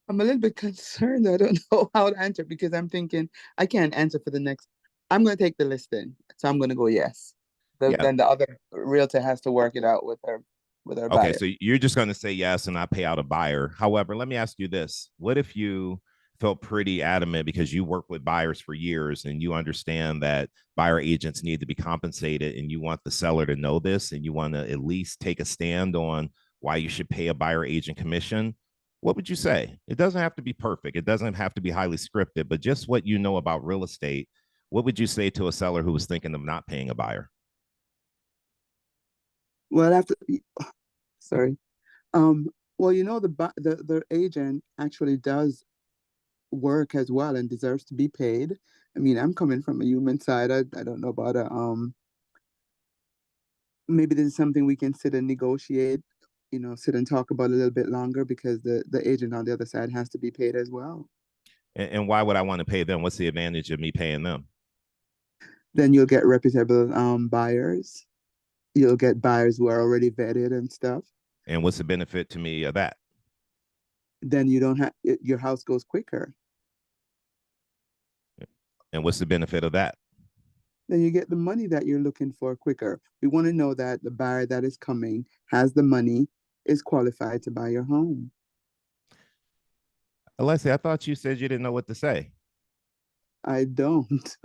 a little bit concerned. I don't know how to answer, because I'm thinking I can't answer for the next. I'm going to take the listing, so I'm going to go yes. Then the other realtor has to work it out with her buyer. Okay, so you're just going to say yes and not pay out a buyer. However, let me ask you this. What if you felt pretty adamant, because you work with buyers for years and you understand that buyer agents need to be compensated, and you want the seller to know this, and you want to at least take a stand on why you should pay a buyer agent commission? What would you say? It doesn't have to be perfect. It doesn't have to be highly scripted, but just what you know about real estate. What would you say to a seller who was thinking of not paying a buyer? Well, Sorry. Well, you know, the agent actually does work as well and deserves to be paid. I mean, I'm coming from a human side. I don't know about maybe this is something we can sit and negotiate, you know, sit and talk about a little bit longer because the agent on the other side has to be paid as well. And why would I want to pay them? What's the advantage of me paying them? Then you'll get reputable buyers. You'll get buyers who are already vetted and stuff. And what's the benefit to me of that? Then you don't have your house goes quicker. And what's the benefit of that? Then you get the money that you're looking for quicker. We want to know that the buyer that is coming has the money, is qualified to buy your home. Alexi, I thought you said you didn't know what to say. I don't.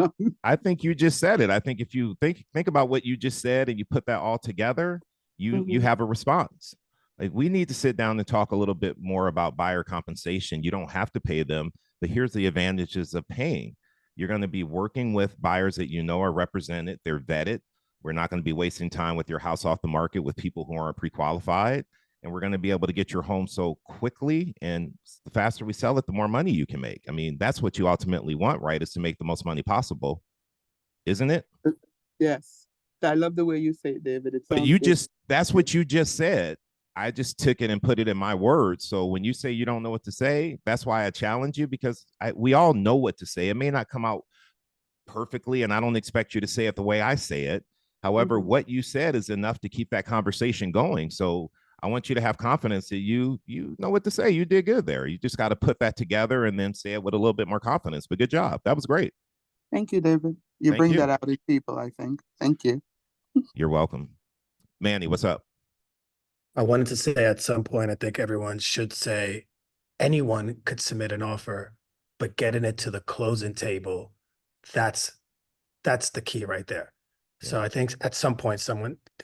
I think you just said it. I think if you think about what you just said and you put that all together, you have a response. Like, we need to sit down and talk a little bit more about buyer compensation. You don't have to pay them, but here's the advantages of paying. You're going to be working with buyers that you know are represented. They're vetted. We're not going to be wasting time with your house off the market with people who aren't pre-qualified. And we're going to be able to get your home so quickly. And the faster we sell it, the more money you can make. I mean, that's what you ultimately want, right? Is to make the most money possible. Isn't it? Yes. I love the way you say it, David. But you just, that's what you just said. I just took it and put it in my words. So when you say you don't know what to say, that's why I challenge you, because we all know what to say. It may not come out perfectly, and I don't expect you to say it the way I say it. However, what you said is enough to keep that conversation going. So I want you to have confidence that you know what to say. You did good there. You just got to put that together and then say it with a little bit more confidence. But good job. That was great. Thank you, David. You Thank bring you. that out in people, I think. Thank you. You're welcome. Manny, what's up? I wanted to say at some point, I think everyone should say anyone could submit an offer, but getting it to the closing table, that's the key right there. Yeah. So I think at some point,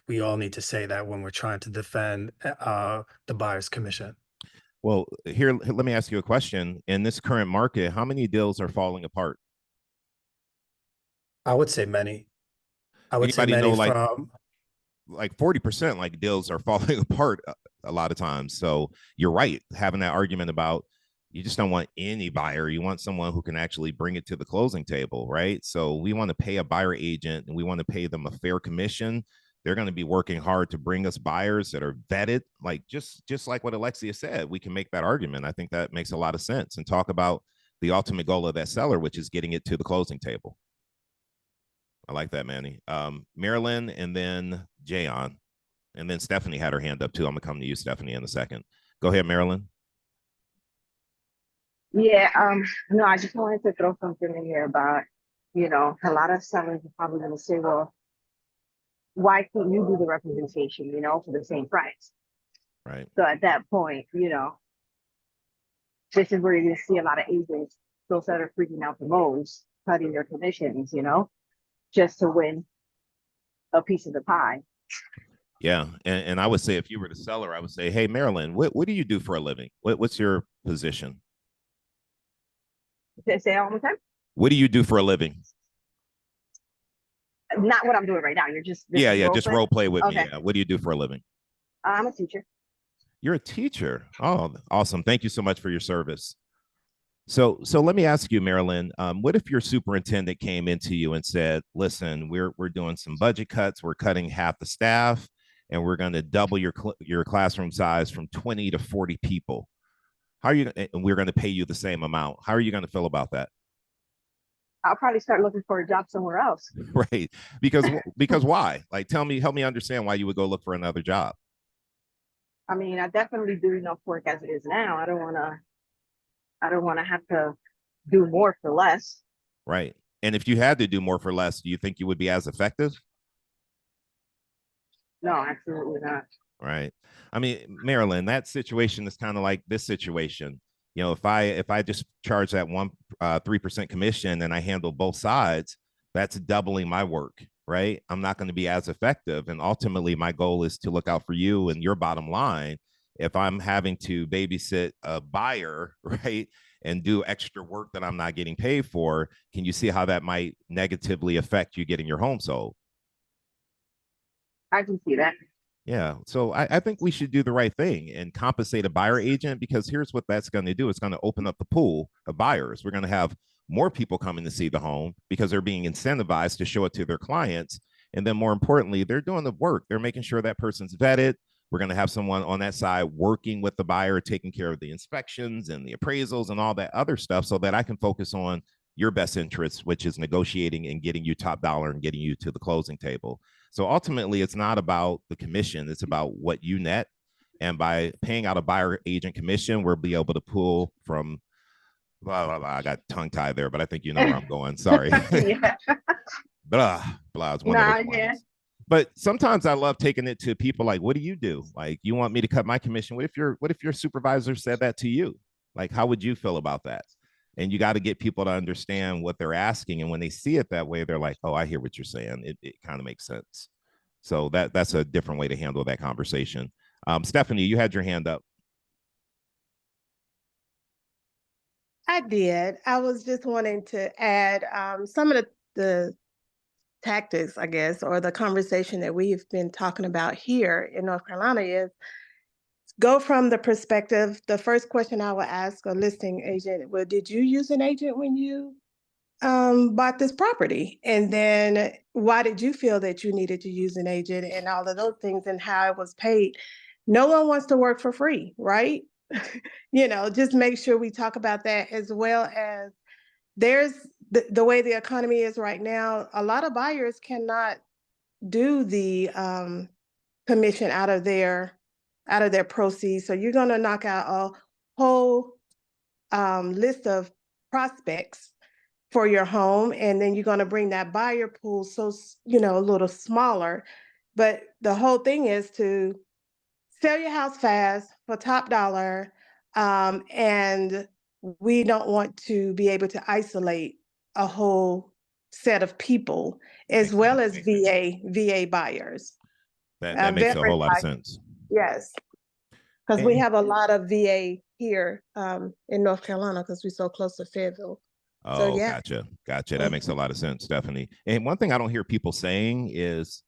we all need to say that when we're trying to defend the buyer's commission. Well, here, let me ask you a question. In this current market, how many deals are falling apart? I would say many. I would Anybody say many know, from like 40%, like, deals are falling apart a lot of times. So you're right, having that argument about you just don't want any buyer. You want someone who can actually bring it to the closing table, right? So we want to pay a buyer agent and we want to pay them a fair commission. They're going to be working hard to bring us buyers that are vetted, like just like what Alexia said. We can make that argument. I think that makes a lot of sense, and talk about the ultimate goal of that seller, which is getting it to the closing table. I like that, Manny. Marilyn, and then Jayon, and then Stephanie had her hand up too. I'm gonna come to you, Stephanie, in a second. Go ahead, Marilyn. Yeah, no, I just wanted to throw something in here about, you know, a lot of sellers are probably gonna say, well, why can't you do the representation, you know, for the same price? Right. So at that point, you know, this is where you're gonna see a lot of agents, those that are freaking out the most, cutting their commissions, you know, just to win a piece of the pie. Yeah, and I would say, if you were the seller, I would say, hey, Marilyn, what do you do for a living? What's your position? Say all the time. What do you do for a living? Not what I'm doing right now. You're just Just role play with me. Yeah. What do you do for a living? I'm a teacher. You're a teacher. Oh, awesome. Thank you so much for your service. So let me ask you, Marilyn, what if your superintendent came into you and said, listen, we're doing some budget cuts. We're cutting half the staff, and we're going to double your classroom size from 20 to 40 people. How are you? And we're going to pay you the same amount. How are you going to feel about that? I'll probably start looking for a job somewhere else. Right. Because why? Like, help me understand why you would go look for another job. I mean, I definitely do enough work as it is now. I don't want to have to do more for less. Right. And if you had to do more for less, do you think you would be as effective? No, absolutely not. Right. I mean, Marilyn, that situation is kind of like this situation. You know, if I just charge that 3% commission and I handle both sides, that's doubling my work, right? I'm not going to be as effective. And ultimately, my goal is to look out for you and your bottom line. If I'm having to babysit a buyer, right, and do extra work that I'm not getting paid for, can you see how that might negatively affect you getting your home sold? I can see that. Yeah. So I think we should do the right thing and compensate a buyer agent, because here's what that's going to do. It's going to open up the pool of buyers. We're going to have more people coming to see the home because they're being incentivized to show it to their clients. And then more importantly, they're doing the work. They're making sure that person's vetted. We're going to have someone on that side working with the buyer, taking care of the inspections and the appraisals and all that other stuff, so that I can focus on your best interests, which is negotiating and getting you top dollar and getting you to the closing table. So ultimately, it's not about the commission, it's about what you net. And by paying out a buyer agent commission, we'll be able to pull from blah, blah, blah. I got tongue tied there, but I think you know where I'm going. Sorry. Yeah. blah, blah is one Nah, of those yeah. ones. But sometimes I love taking it to people like, what do you do? Like, you want me to cut my commission? What if your supervisor said that to you? Like, how would you feel about that? And you got to get people to understand what they're asking. And when they see it that way, they're like, oh, I hear what you're saying. It kind of makes sense. So that's a different way to handle that conversation. Stephanie, you had your hand up. I did. I was just wanting to add some of the tactics, I guess, or the conversation that we've been talking about here in North Carolina is go from the perspective. The first question I would ask a listing agent, well, did you use an agent when you bought this property? And then why did you feel that you needed to use an agent, and all of those things, and how it was paid? No one wants to work for free, right? Just make sure we talk about that, as well as there's the way the economy is right now. A lot of buyers cannot do the commission out of their proceeds. So you're going to knock out a whole list of prospects for your home, and then you're going to bring that buyer pool so a little smaller. But the whole thing is to sell your house fast for top dollar, and we don't want to be able to isolate a whole set of people, as well as VA buyers. That makes a whole lot of sense. Yes, because we have a lot of VA here in North Carolina, because we're so close to Fayetteville. Oh, So, yeah. Gotcha. That makes a lot of sense, Stephanie. And one thing I don't hear people saying is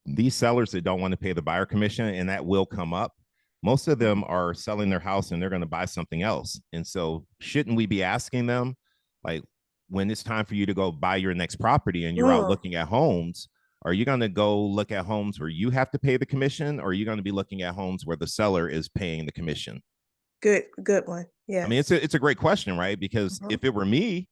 these sellers that don't want to pay the buyer commission, and that will come up, most of them are selling their house and they're going to buy something else. And so shouldn't we be asking them, like, when it's time for you to go buy your next property and you're out looking at homes, are you going to go look at homes where you have to pay the commission, or are you going to be looking at homes where the seller is paying the commission? Good one. Yeah. I mean, it's a great question, right? Because if it were me,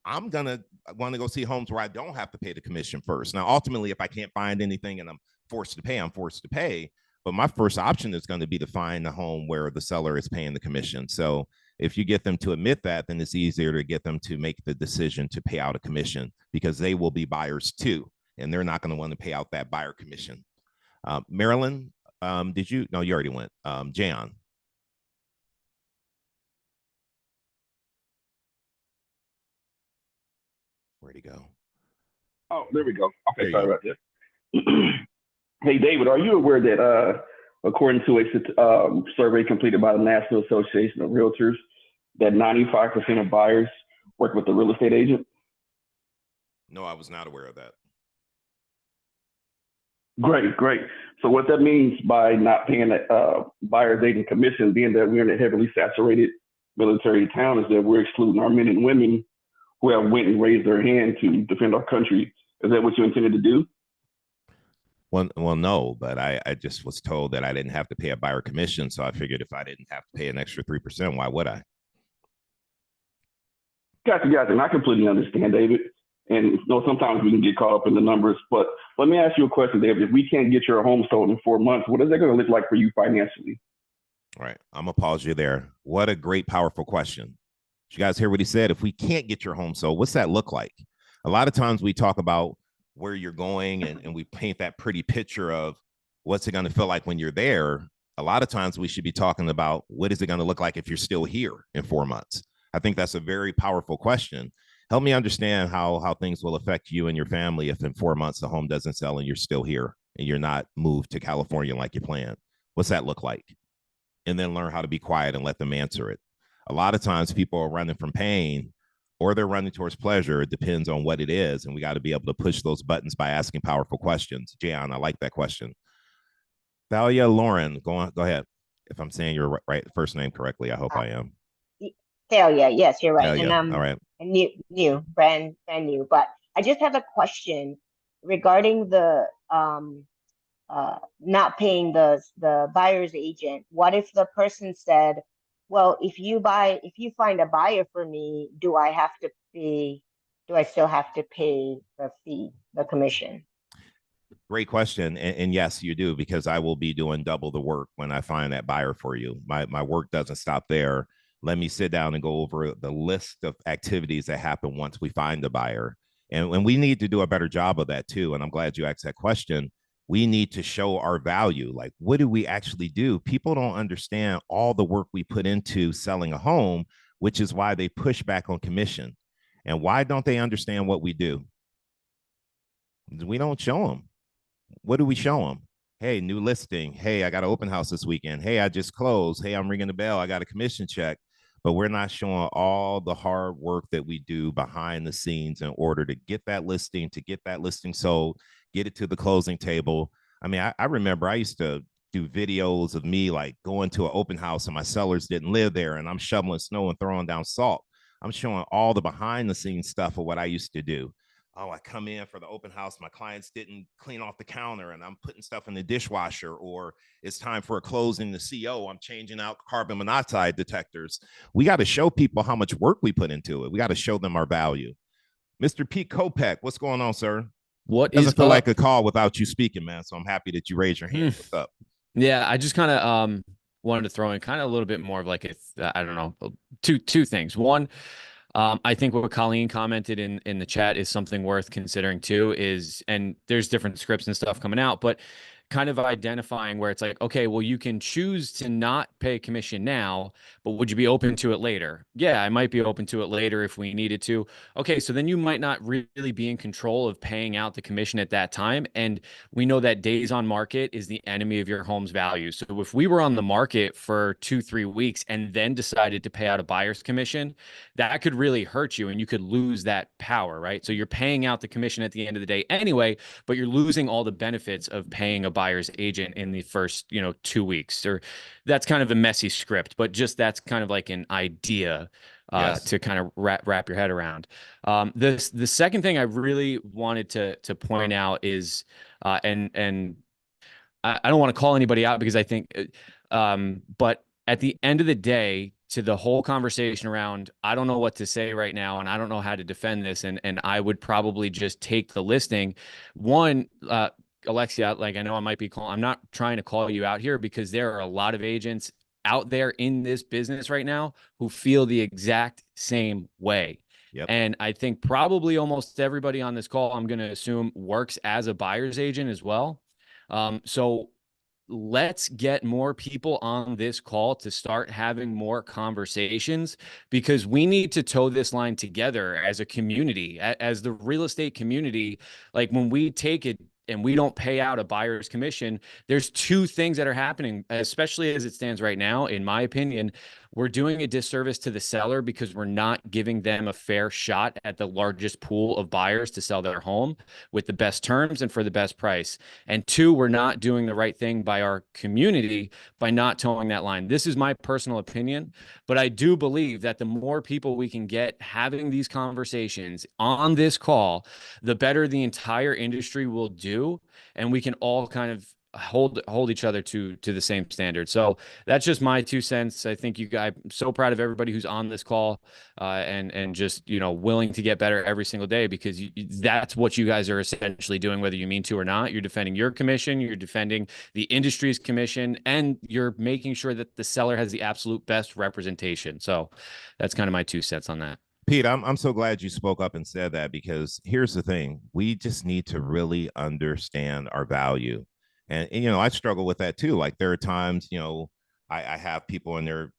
I'm going to want to go see homes where I don't have to pay the commission first. Now, ultimately, if I can't find anything and I'm forced to pay, I'm forced to pay. But my first option is going to be to find a home where the seller is paying the commission. So if you get them to admit that, then it's easier to get them to make the decision to pay out a commission, because they will be buyers too, and they're not going to want to pay out that buyer commission. Marilyn, did you? No, you already went. Jan. Where'd he go? Oh, there we go. Okay, There you sorry go. about that. Hey, David, are you aware that according to a survey completed by the National Association of Realtors, that 95% of buyers work with the real estate agent? No, I was not aware of that. Great. So what that means by not paying a buyer's agent commission, being that we're in a heavily saturated military town, is that we're excluding our men and women who have went and raised their hand to defend our country. Is that what you intended to do? Well, no, but I just was told that I didn't have to pay a buyer commission. So I figured if I didn't have to pay an extra 3%, why would I? Gotcha. And I completely understand, David. And sometimes we can get caught up in the numbers. But let me ask you a question, David. If we can't get your home sold in 4 months, what is that going to look like for you financially? All right. I'm going to pause you there. What a great, powerful question. Did you guys hear what he said? If we can't get your home sold, what's that look like? A lot of times we talk about where you're going and we paint that pretty picture of what's it going to feel like when you're there. A lot of times we should be talking about what is it going to look like if you're still here in 4 months? I think that's a very powerful question. Help me understand how things will affect you and your family if in 4 months the home doesn't sell and you're still here and you're not moved to California like you planned. What's that look like? And then learn how to be quiet and let them answer it. A lot of times people are running from pain or they're running towards pleasure. It depends on what it is. And we got to be able to push those buttons by asking powerful questions. Jan, I like that question. Thalia Lauren, go ahead. If I'm saying your right first name correctly, I hope I am. Thalia, yes, you're right. Thalia, And all right. brand new. But I just have a question regarding the not paying the buyer's agent. What if the person said, well, if you find a buyer for me, do I still have to pay the fee, the commission? Great question. And yes, you do, because I will be doing double the work when I find that buyer for you. My work doesn't stop there. Let me sit down and go over the list of activities that happen once we find the buyer. And we need to do a better job of that too. And I'm glad you asked that question. We need to show our value. Like, what do we actually do? People don't understand all the work we put into selling a home, which is why they push back on commission. And why don't they understand what we do? We don't show them. What do we show them? Hey, new listing. Hey, I got an open house this weekend. Hey, I just closed. Hey, I'm ringing the bell. I got a commission check. But we're not showing all the hard work that we do behind the scenes in order to get that listing sold, get it to the closing table. I mean, I remember I used to do videos of me like going to an open house and my sellers didn't live there and I'm shoveling snow and throwing down salt. I'm showing all the behind the scenes stuff of what I used to do. Oh, I come in for the open house, my clients didn't clean off the counter and I'm putting stuff in the dishwasher, or it's time for a closing the CO, I'm changing out carbon monoxide detectors. We got to show people how much work we put into it. We got to show them our value. Mr. Pete Kopech, what's going on, sir? What doesn't is feel up? like a call without you speaking, man. So I'm happy that you raised your hand. What's up? Yeah, I just kind of wanted to throw in kind of a little bit more of like I don't know, two things. One, I think what Colleen commented in the chat is something worth considering too, and there's different scripts and stuff coming out, but kind of identifying where it's like, okay, well, you can choose to not pay commission now, but would you be open to it later? Yeah, I might be open to it later if we needed to. Okay, so then you might not really be in control of paying out the commission at that time. And we know that days on market is the enemy of your home's value. So if we were on the market for 2-3 weeks and then decided to pay out a buyer's commission, that could really hurt you and you could lose that power, right? So you're paying out the commission at the end of the day anyway, but you're losing all the benefits of paying a buyer's agent in the first, 2 weeks. Or that's kind of a messy script, but just that's kind of like an idea to kind of wrap your head around. The second thing I really wanted to point out is, and I don't want to call anybody out because I think, but at the end of the day, to the whole conversation around, I don't know what to say right now, and I don't know how to defend this, and I would probably just take the listing. One, Alexia, like I know I might be I'm not trying to call you out here because there are a lot of agents out there in this business right now who feel the exact same way. Yep. And I think probably almost everybody on this call, I'm going to assume, works as a buyer's agent as well. So let's get more people on this call to start having more conversations, because we need to toe this line together as a community, as the real estate community. Like when we take it and we don't pay out a buyer's commission, there's two things that are happening, especially as it stands right now. In my opinion, we're doing a disservice to the seller because we're not giving them a fair shot at the largest pool of buyers to sell their home with the best terms and for the best price. And two, we're not doing the right thing by our community by not towing that line. This is my personal opinion, but I do believe that the more people we can get having these conversations on this call, the better the entire industry will do. And we can all kind of hold each other to the same standard. So that's just my 2 cents. I think I'm so proud of everybody who's on this call and just, willing to get better every single day, because that's what you guys are essentially doing, whether you mean to or not. You're defending your commission, you're defending the industry's commission, and you're making sure that the seller has the absolute best representation. So that's kind of my 2 cents on that. Pete, I'm so glad you spoke up and said that, because here's the thing. We just need to really understand our value. And I struggle with that too. Like there are times, I have people and they're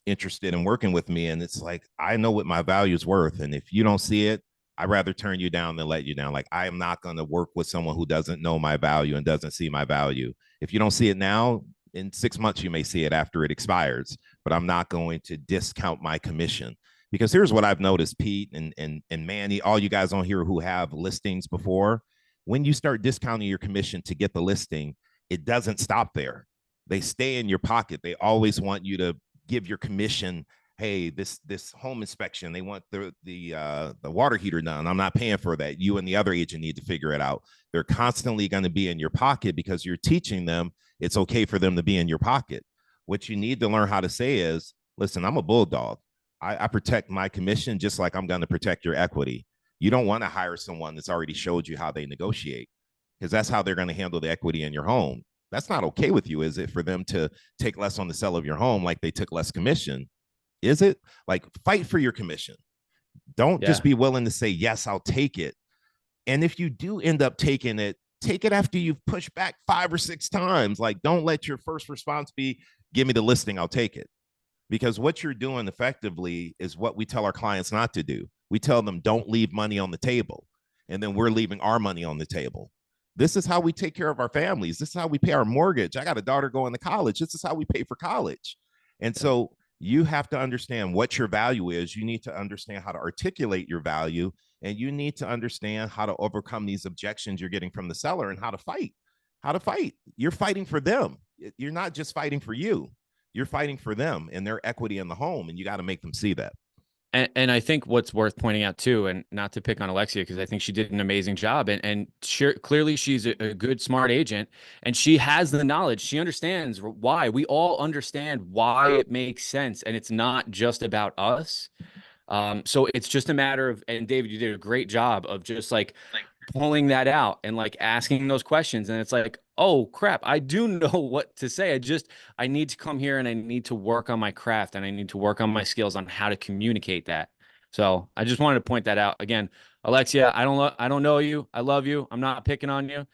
interested in working with me, and it's like, I know what my value is worth. And if you don't see it, I'd rather turn you down than let you down. Like I am not going to work with someone who doesn't know my value and doesn't see my value. If you don't see it now, in 6 months, you may see it after it expires, but I'm not going to discount my commission. Because here's what I've noticed, Pete and Manny, all you guys on here who have listings before, when you start discounting your commission to get the listing, it doesn't stop there. They stay in your pocket. They always want you to give your commission. Hey, this home inspection, they want the water heater done. I'm not paying for that. You and the other agent need to figure it out. They're constantly going to be in your pocket because you're teaching them it's okay for them to be in your pocket. What you need to learn how to say is, listen, I'm a bulldog. I protect my commission just like I'm going to protect your equity. You don't want to hire someone that's already showed you how they negotiate, because that's how they're going to handle the equity in your home. That's not okay with you, is it, for them to take less on the sale of your home like they took less commission? Is it? Like, fight for your commission. Don't just be willing to say, yes, I'll take it. And if you do end up taking it, take it after you've pushed back 5 or 6 times. Like, don't let your first response be, give me the listing, I'll take it. Because what you're doing effectively is what we tell our clients not to do. We tell them, don't leave money on the table. And then we're leaving our money on the table. This is how we take care of our families. This is how we pay our mortgage. I got a daughter going to college. This is how we pay for college. And so you have to understand what your value is. You need to understand how to articulate your value, and you need to understand how to overcome these objections you're getting from the seller and how to fight. You're fighting for them. You're not just fighting for you. You're fighting for them and their equity in the home, and you got to make them see that. And I think what's worth pointing out too, and not to pick on Alexia, because I think she did an amazing job, and clearly she's a good, smart agent, and she has the knowledge. She understands why. We all understand why it makes sense, and it's not just about us. So it's just a matter of, and David, you did a great job of just like pulling that out and like asking those questions. And it's like, oh crap, I do know what to say. I need to come here and I need to work on my craft, and I need to work on my skills on how to communicate that. So I just wanted to point that out again. Alexia, I don't know you. I love you. I'm not picking on you.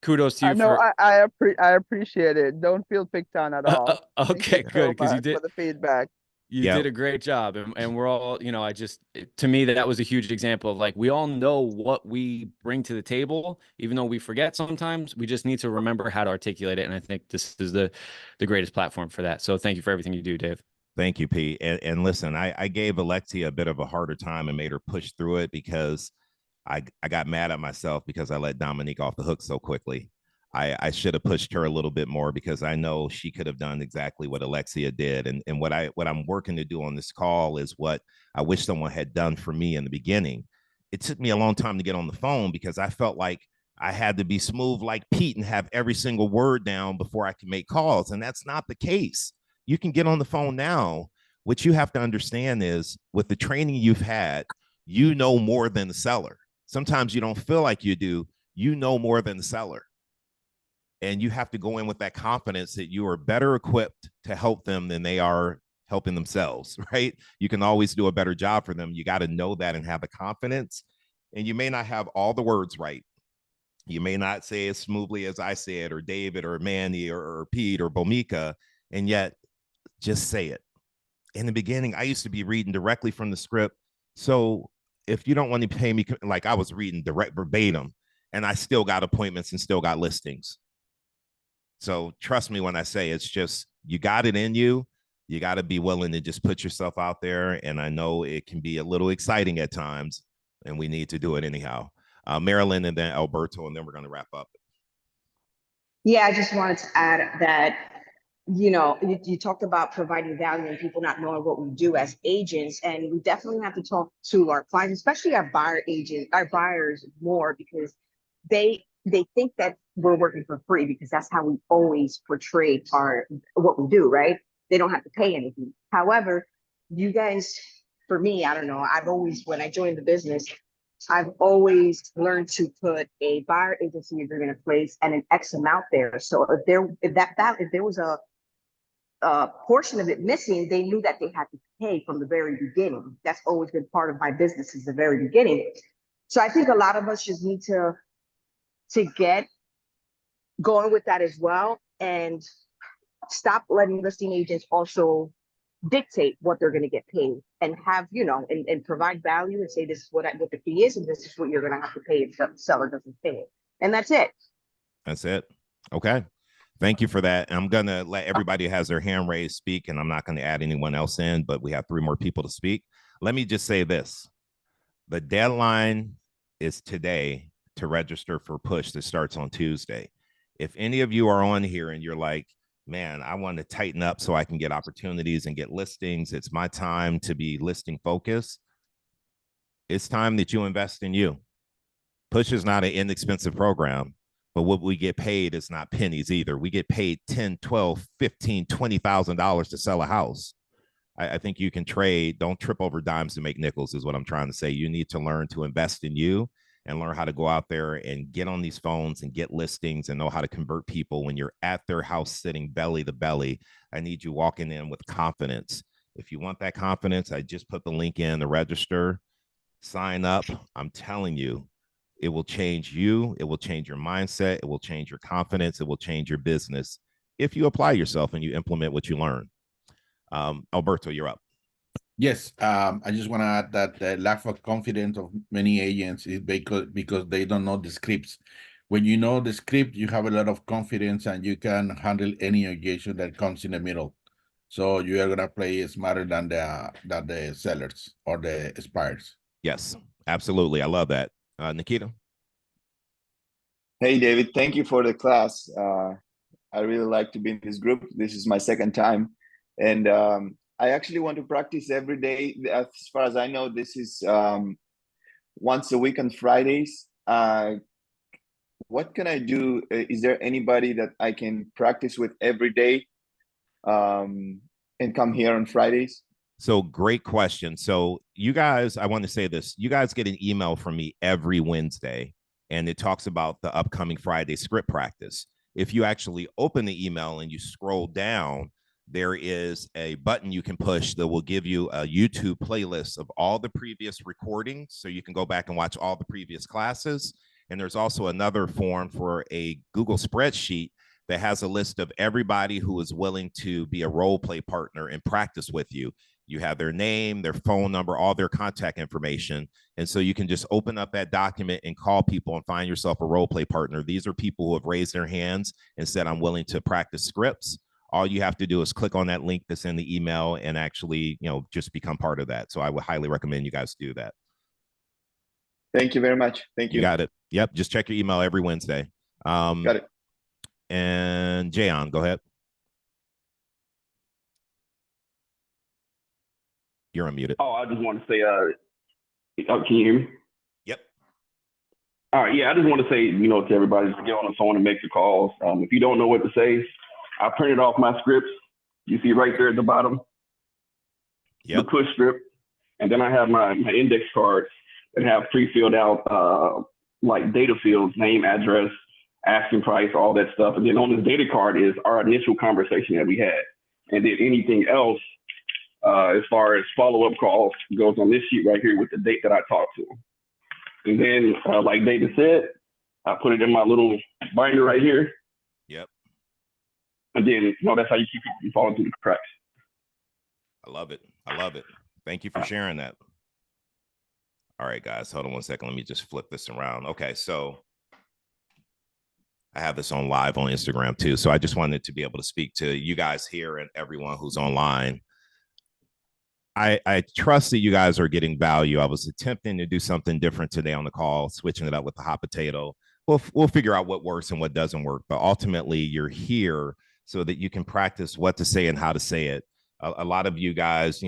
Kudos to you. I appreciate it. Don't feel picked on at all. Okay, good. Because you did for the feedback. You did a great job, and we're all, to me, that was a huge example of like, we all know what we bring to the table, even though we forget sometimes. We just need to remember how to articulate it, and I think this is the greatest platform for that. So thank you for everything you do, Dave. Thank you, Pete. And listen, I gave Alexia a bit of a harder time and made her push through it because I got mad at myself because I let Dominique off the hook so quickly. I should have pushed her a little bit more, because I know she could have done exactly what Alexia did. And what I'm working to do on this call is what I wish someone had done for me in the beginning. It took me a long time to get on the phone because I felt like I had to be smooth like Pete and have every single word down before I could make calls. And that's not the case. You can get on the phone now. What you have to understand is, with the training you've had, you know more than the seller. Sometimes you don't feel like you do. You know more than the seller. And you have to go in with that confidence that you are better equipped to help them than they are helping themselves, right? You can always do a better job for them. You got to know that and have the confidence. And you may not have all the words right. You may not say as smoothly as I say it, or David, or Manny, or Pete, or Bomika, and yet just say it. In the beginning, I used to be reading directly from the script. So if you don't want to pay me, like I was reading direct verbatim, and I still got appointments and still got listings. So trust me when I say it's just, you got it in you. You got to be willing to just put yourself out there. And I know it can be a little exciting at times, and we need to do it anyhow. Marilyn, and then Alberto, and then we're going to wrap up. Yeah, I just wanted to add that, you talked about providing value and people not knowing what we do as agents. And we definitely have to talk to our clients, especially our buyers more, because they think that we're working for free, because that's how we always portray what we do, right? They don't have to pay anything. However, you guys, for me, I don't know, when I joined the business, I've always learned to put a buyer agency agreement in place and an X amount there. So if there was a portion of it missing, they knew that they had to pay from the very beginning. That's always been part of my business since the very beginning. So I think a lot of us just need to get going with that as well, and stop letting listing agents also dictate what they're going to get paid, and have, and provide value and say, this is what the fee is, and this is what you're going to have to pay if the seller doesn't pay it. And that's it. That's it. Okay. Thank you for that. I'm going to let everybody who has their hand raised speak, and I'm not going to add anyone else in, but we have 3 more people to speak. Let me just say this. The deadline is today to register for Push that starts on Tuesday. If any of you are on here and you're like, man, I want to tighten up so I can get opportunities and get listings, it's my time to be listing focused. It's time that you invest in you. Push is not an inexpensive program, but what we get paid is not pennies either. We get paid $10, $12, $15, $20,000 to sell a house. I think you can trade. Don't trip over dimes to make nickels is what I'm trying to say. You need to learn to invest in you and learn how to go out there and get on these phones and get listings and know how to convert people when you're at their house sitting belly to belly. I need you walking in with confidence. If you want that confidence, I just put the link in the register, sign up. I'm telling you, it will change you. It will change your mindset. It will change your confidence. It will change your business if you apply yourself and you implement what you learn. Alberto, you're up. Yes, I just want to add that the lack of confidence of many agents is because they don't know the scripts. When you know the script, you have a lot of confidence and you can handle any objection that comes in the middle. So you are gonna play smarter than the sellers or the expires. Yes, absolutely. I love that. Nikita. Hey, David, thank you for the class. I really like to be in this group. This is my second time. And I actually want to practice every day. As far as I know, this is once a week on Fridays. What can I do? Is there anybody that I can practice with every day and come here on Fridays? So great question. So you guys, I want to say this. You guys get an email from me every Wednesday, and it talks about the upcoming Friday script practice. If you actually open the email and you scroll down, there is a button you can push that will give you a YouTube playlist of all the previous recordings. So you can go back and watch all the previous classes. And there's also another form for a Google spreadsheet that has a list of everybody who is willing to be a role play partner and practice with you. You have their name, their phone number, all their contact information. And so you can just open up that document and call people and find yourself a role play partner. These are people who have raised their hands and said, I'm willing to practice scripts. All you have to do is click on that link that's in the email and actually, just become part of that. So I would highly recommend you guys do that. Thank you very much. Thank you. You got it. Yep. Just check your email every Wednesday. Got it. And Jayon, go ahead. You're unmuted. Oh, I just want to say, can you hear me? Yep. All right. Yeah, I just want to say, to everybody, just get on the phone and make the calls. If you don't know what to say, I printed off my scripts. You see right there at the bottom, the push script. And then I have my index cards that have pre-filled out like data fields, name, address, asking price, all that stuff. And then on this data card is our initial conversation that we had. And then anything else, as far as follow-up calls, goes on this sheet right here with the date that I talked to them. And then, like David said, I put it in my little binder right here. Yep. And then, that's how you keep people from falling through the cracks. I love it. I love it. Thank you for sharing that. All right, guys, hold on one second. Let me just flip this around. Okay, so I have this on live on Instagram too. So I just wanted to be able to speak to you guys here and everyone who's online. I trust that you guys are getting value. I was attempting to do something different today on the call, switching it up with the hot potato. We'll figure out what works and what doesn't work. But ultimately, you're here so that you can practice what to say and how to say it. A lot of you guys,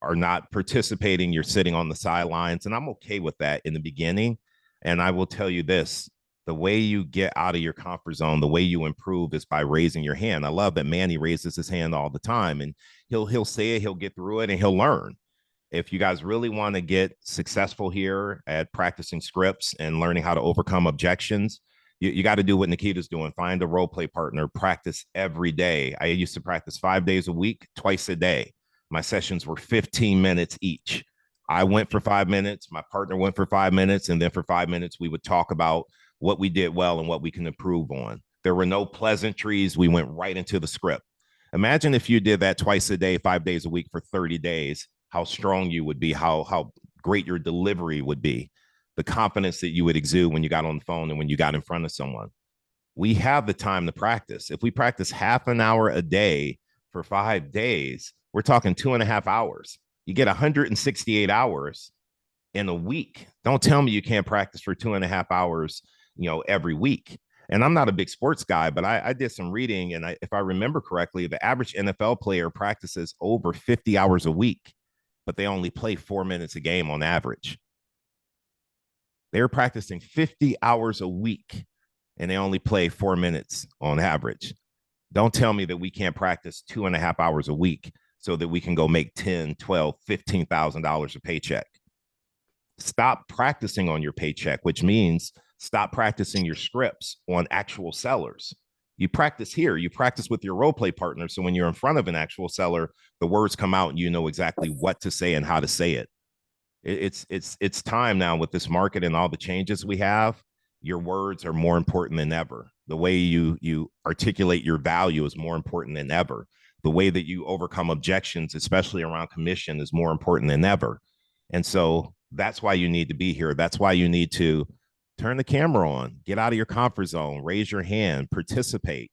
are not participating. You're sitting on the sidelines, and I'm okay with that in the beginning. And I will tell you this, the way you get out of your comfort zone, the way you improve is by raising your hand. I love that Manny raises his hand all the time, and he'll say it, he'll get through it, and he'll learn. If you guys really want to get successful here at practicing scripts and learning how to overcome objections, you got to do what Nikita's doing. Find a role play partner, practice every day. I used to practice 5 days a week, twice a day. My sessions were 15 minutes each. I went for 5 minutes. My partner went for 5 minutes. And then for 5 minutes, we would talk about what we did well and what we can improve on. There were no pleasantries. We went right into the script. Imagine if you did that twice a day, 5 days a week for 30 days, how strong you would be, how great your delivery would be, the confidence that you would exude when you got on the phone and when you got in front of someone. We have the time to practice. If we practice half an hour a day for 5 days, we're talking 2.5 hours. You get 168 hours in a week. Don't tell me you can't practice for 2.5 hours, every week. And I'm not a big sports guy, but I did some reading, and if I remember correctly, the average NFL player practices over 50 hours a week, but they only play 4 minutes a game on average. They're practicing 50 hours a week, and they only play 4 minutes on average. Don't tell me that we can't practice 2.5 hours a week so that we can go make $10, $12, $15,000 a paycheck. Stop practicing on your paycheck, which means stop practicing your scripts on actual sellers. You practice here, you practice with your role play partner. So when you're in front of an actual seller, the words come out and you know exactly what to say and how to say it. It's time now with this market and all the changes we have. Your words are more important than ever. The way you articulate your value is more important than ever. The way that you overcome objections, especially around commission, is more important than ever. And so that's why you need to be here. That's why you need to turn the camera on, get out of your comfort zone, raise your hand, participate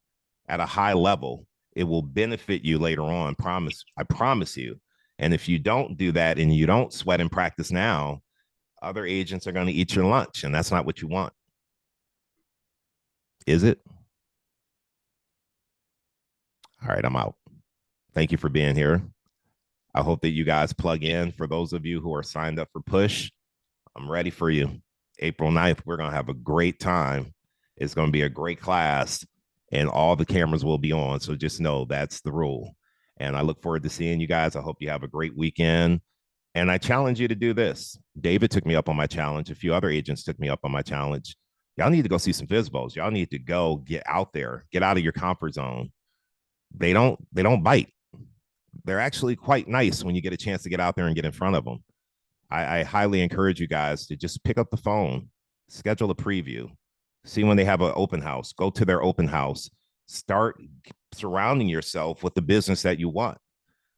at a high level. It will benefit you later on. I promise you. And if you don't do that and you don't sweat and practice now, other agents are going to eat your lunch, and that's not what you want. Is it? All right, I'm out. Thank you for being here. I hope that you guys plug in. For those of you who are signed up for Push, I'm ready for you. April 9th, we're going to have a great time. It's going to be a great class, and all the cameras will be on. So just know that's the rule. And I look forward to seeing you guys. I hope you have a great weekend. And I challenge you to do this. David took me up on my challenge. A few other agents took me up on my challenge. Y'all need to go see some FSBOs. Y'all need to go get out there, get out of your comfort zone. They don't bite. They're actually quite nice when you get a chance to get out there and get in front of them. I highly encourage you guys to just pick up the phone, schedule a preview, see when they have an open house, go to their open house, start surrounding yourself with the business that you want.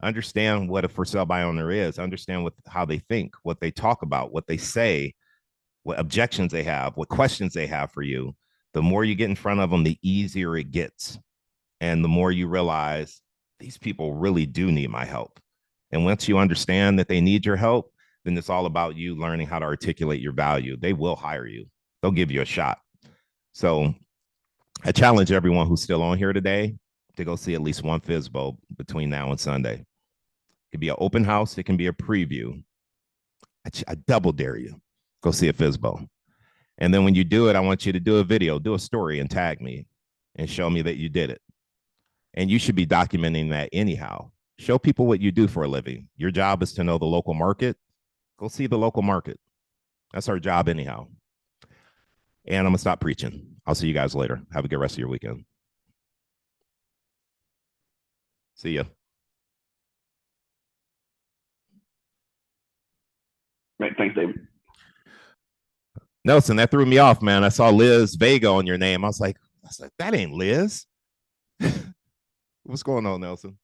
Understand what a for sale by owner is, understand how they think, what they talk about, what they say, what objections they have, what questions they have for you. The more you get in front of them, the easier it gets. And the more you realize these people really do need my help. And once you understand that they need your help, then it's all about you learning how to articulate your value. They will hire you. They'll give you a shot. So I challenge everyone who's still on here today to go see at least one FSBO between now and Sunday. It could be an open house. It can be a preview. I double dare you. Go see a FSBO. And then when you do it, I want you to do a video, do a story, and tag me and show me that you did it. And you should be documenting that anyhow. Show people what you do for a living. Your job is to know the local market. Go see the local market. That's our job anyhow. And I'm going to stop preaching. I'll see you guys later. Have a good rest of your weekend. See ya. Right. Thanks, David. Nelson, that threw me off, man. I saw Liz Vega on your name. I was like, that ain't Liz. What's going on, Nelson?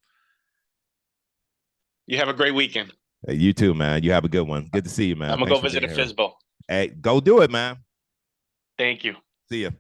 You have a great weekend. Hey, you too, man. You have a good one. Good to see you, man. I'm going to go visit a FSBO. Hey, go do it, man. Thank you. See ya.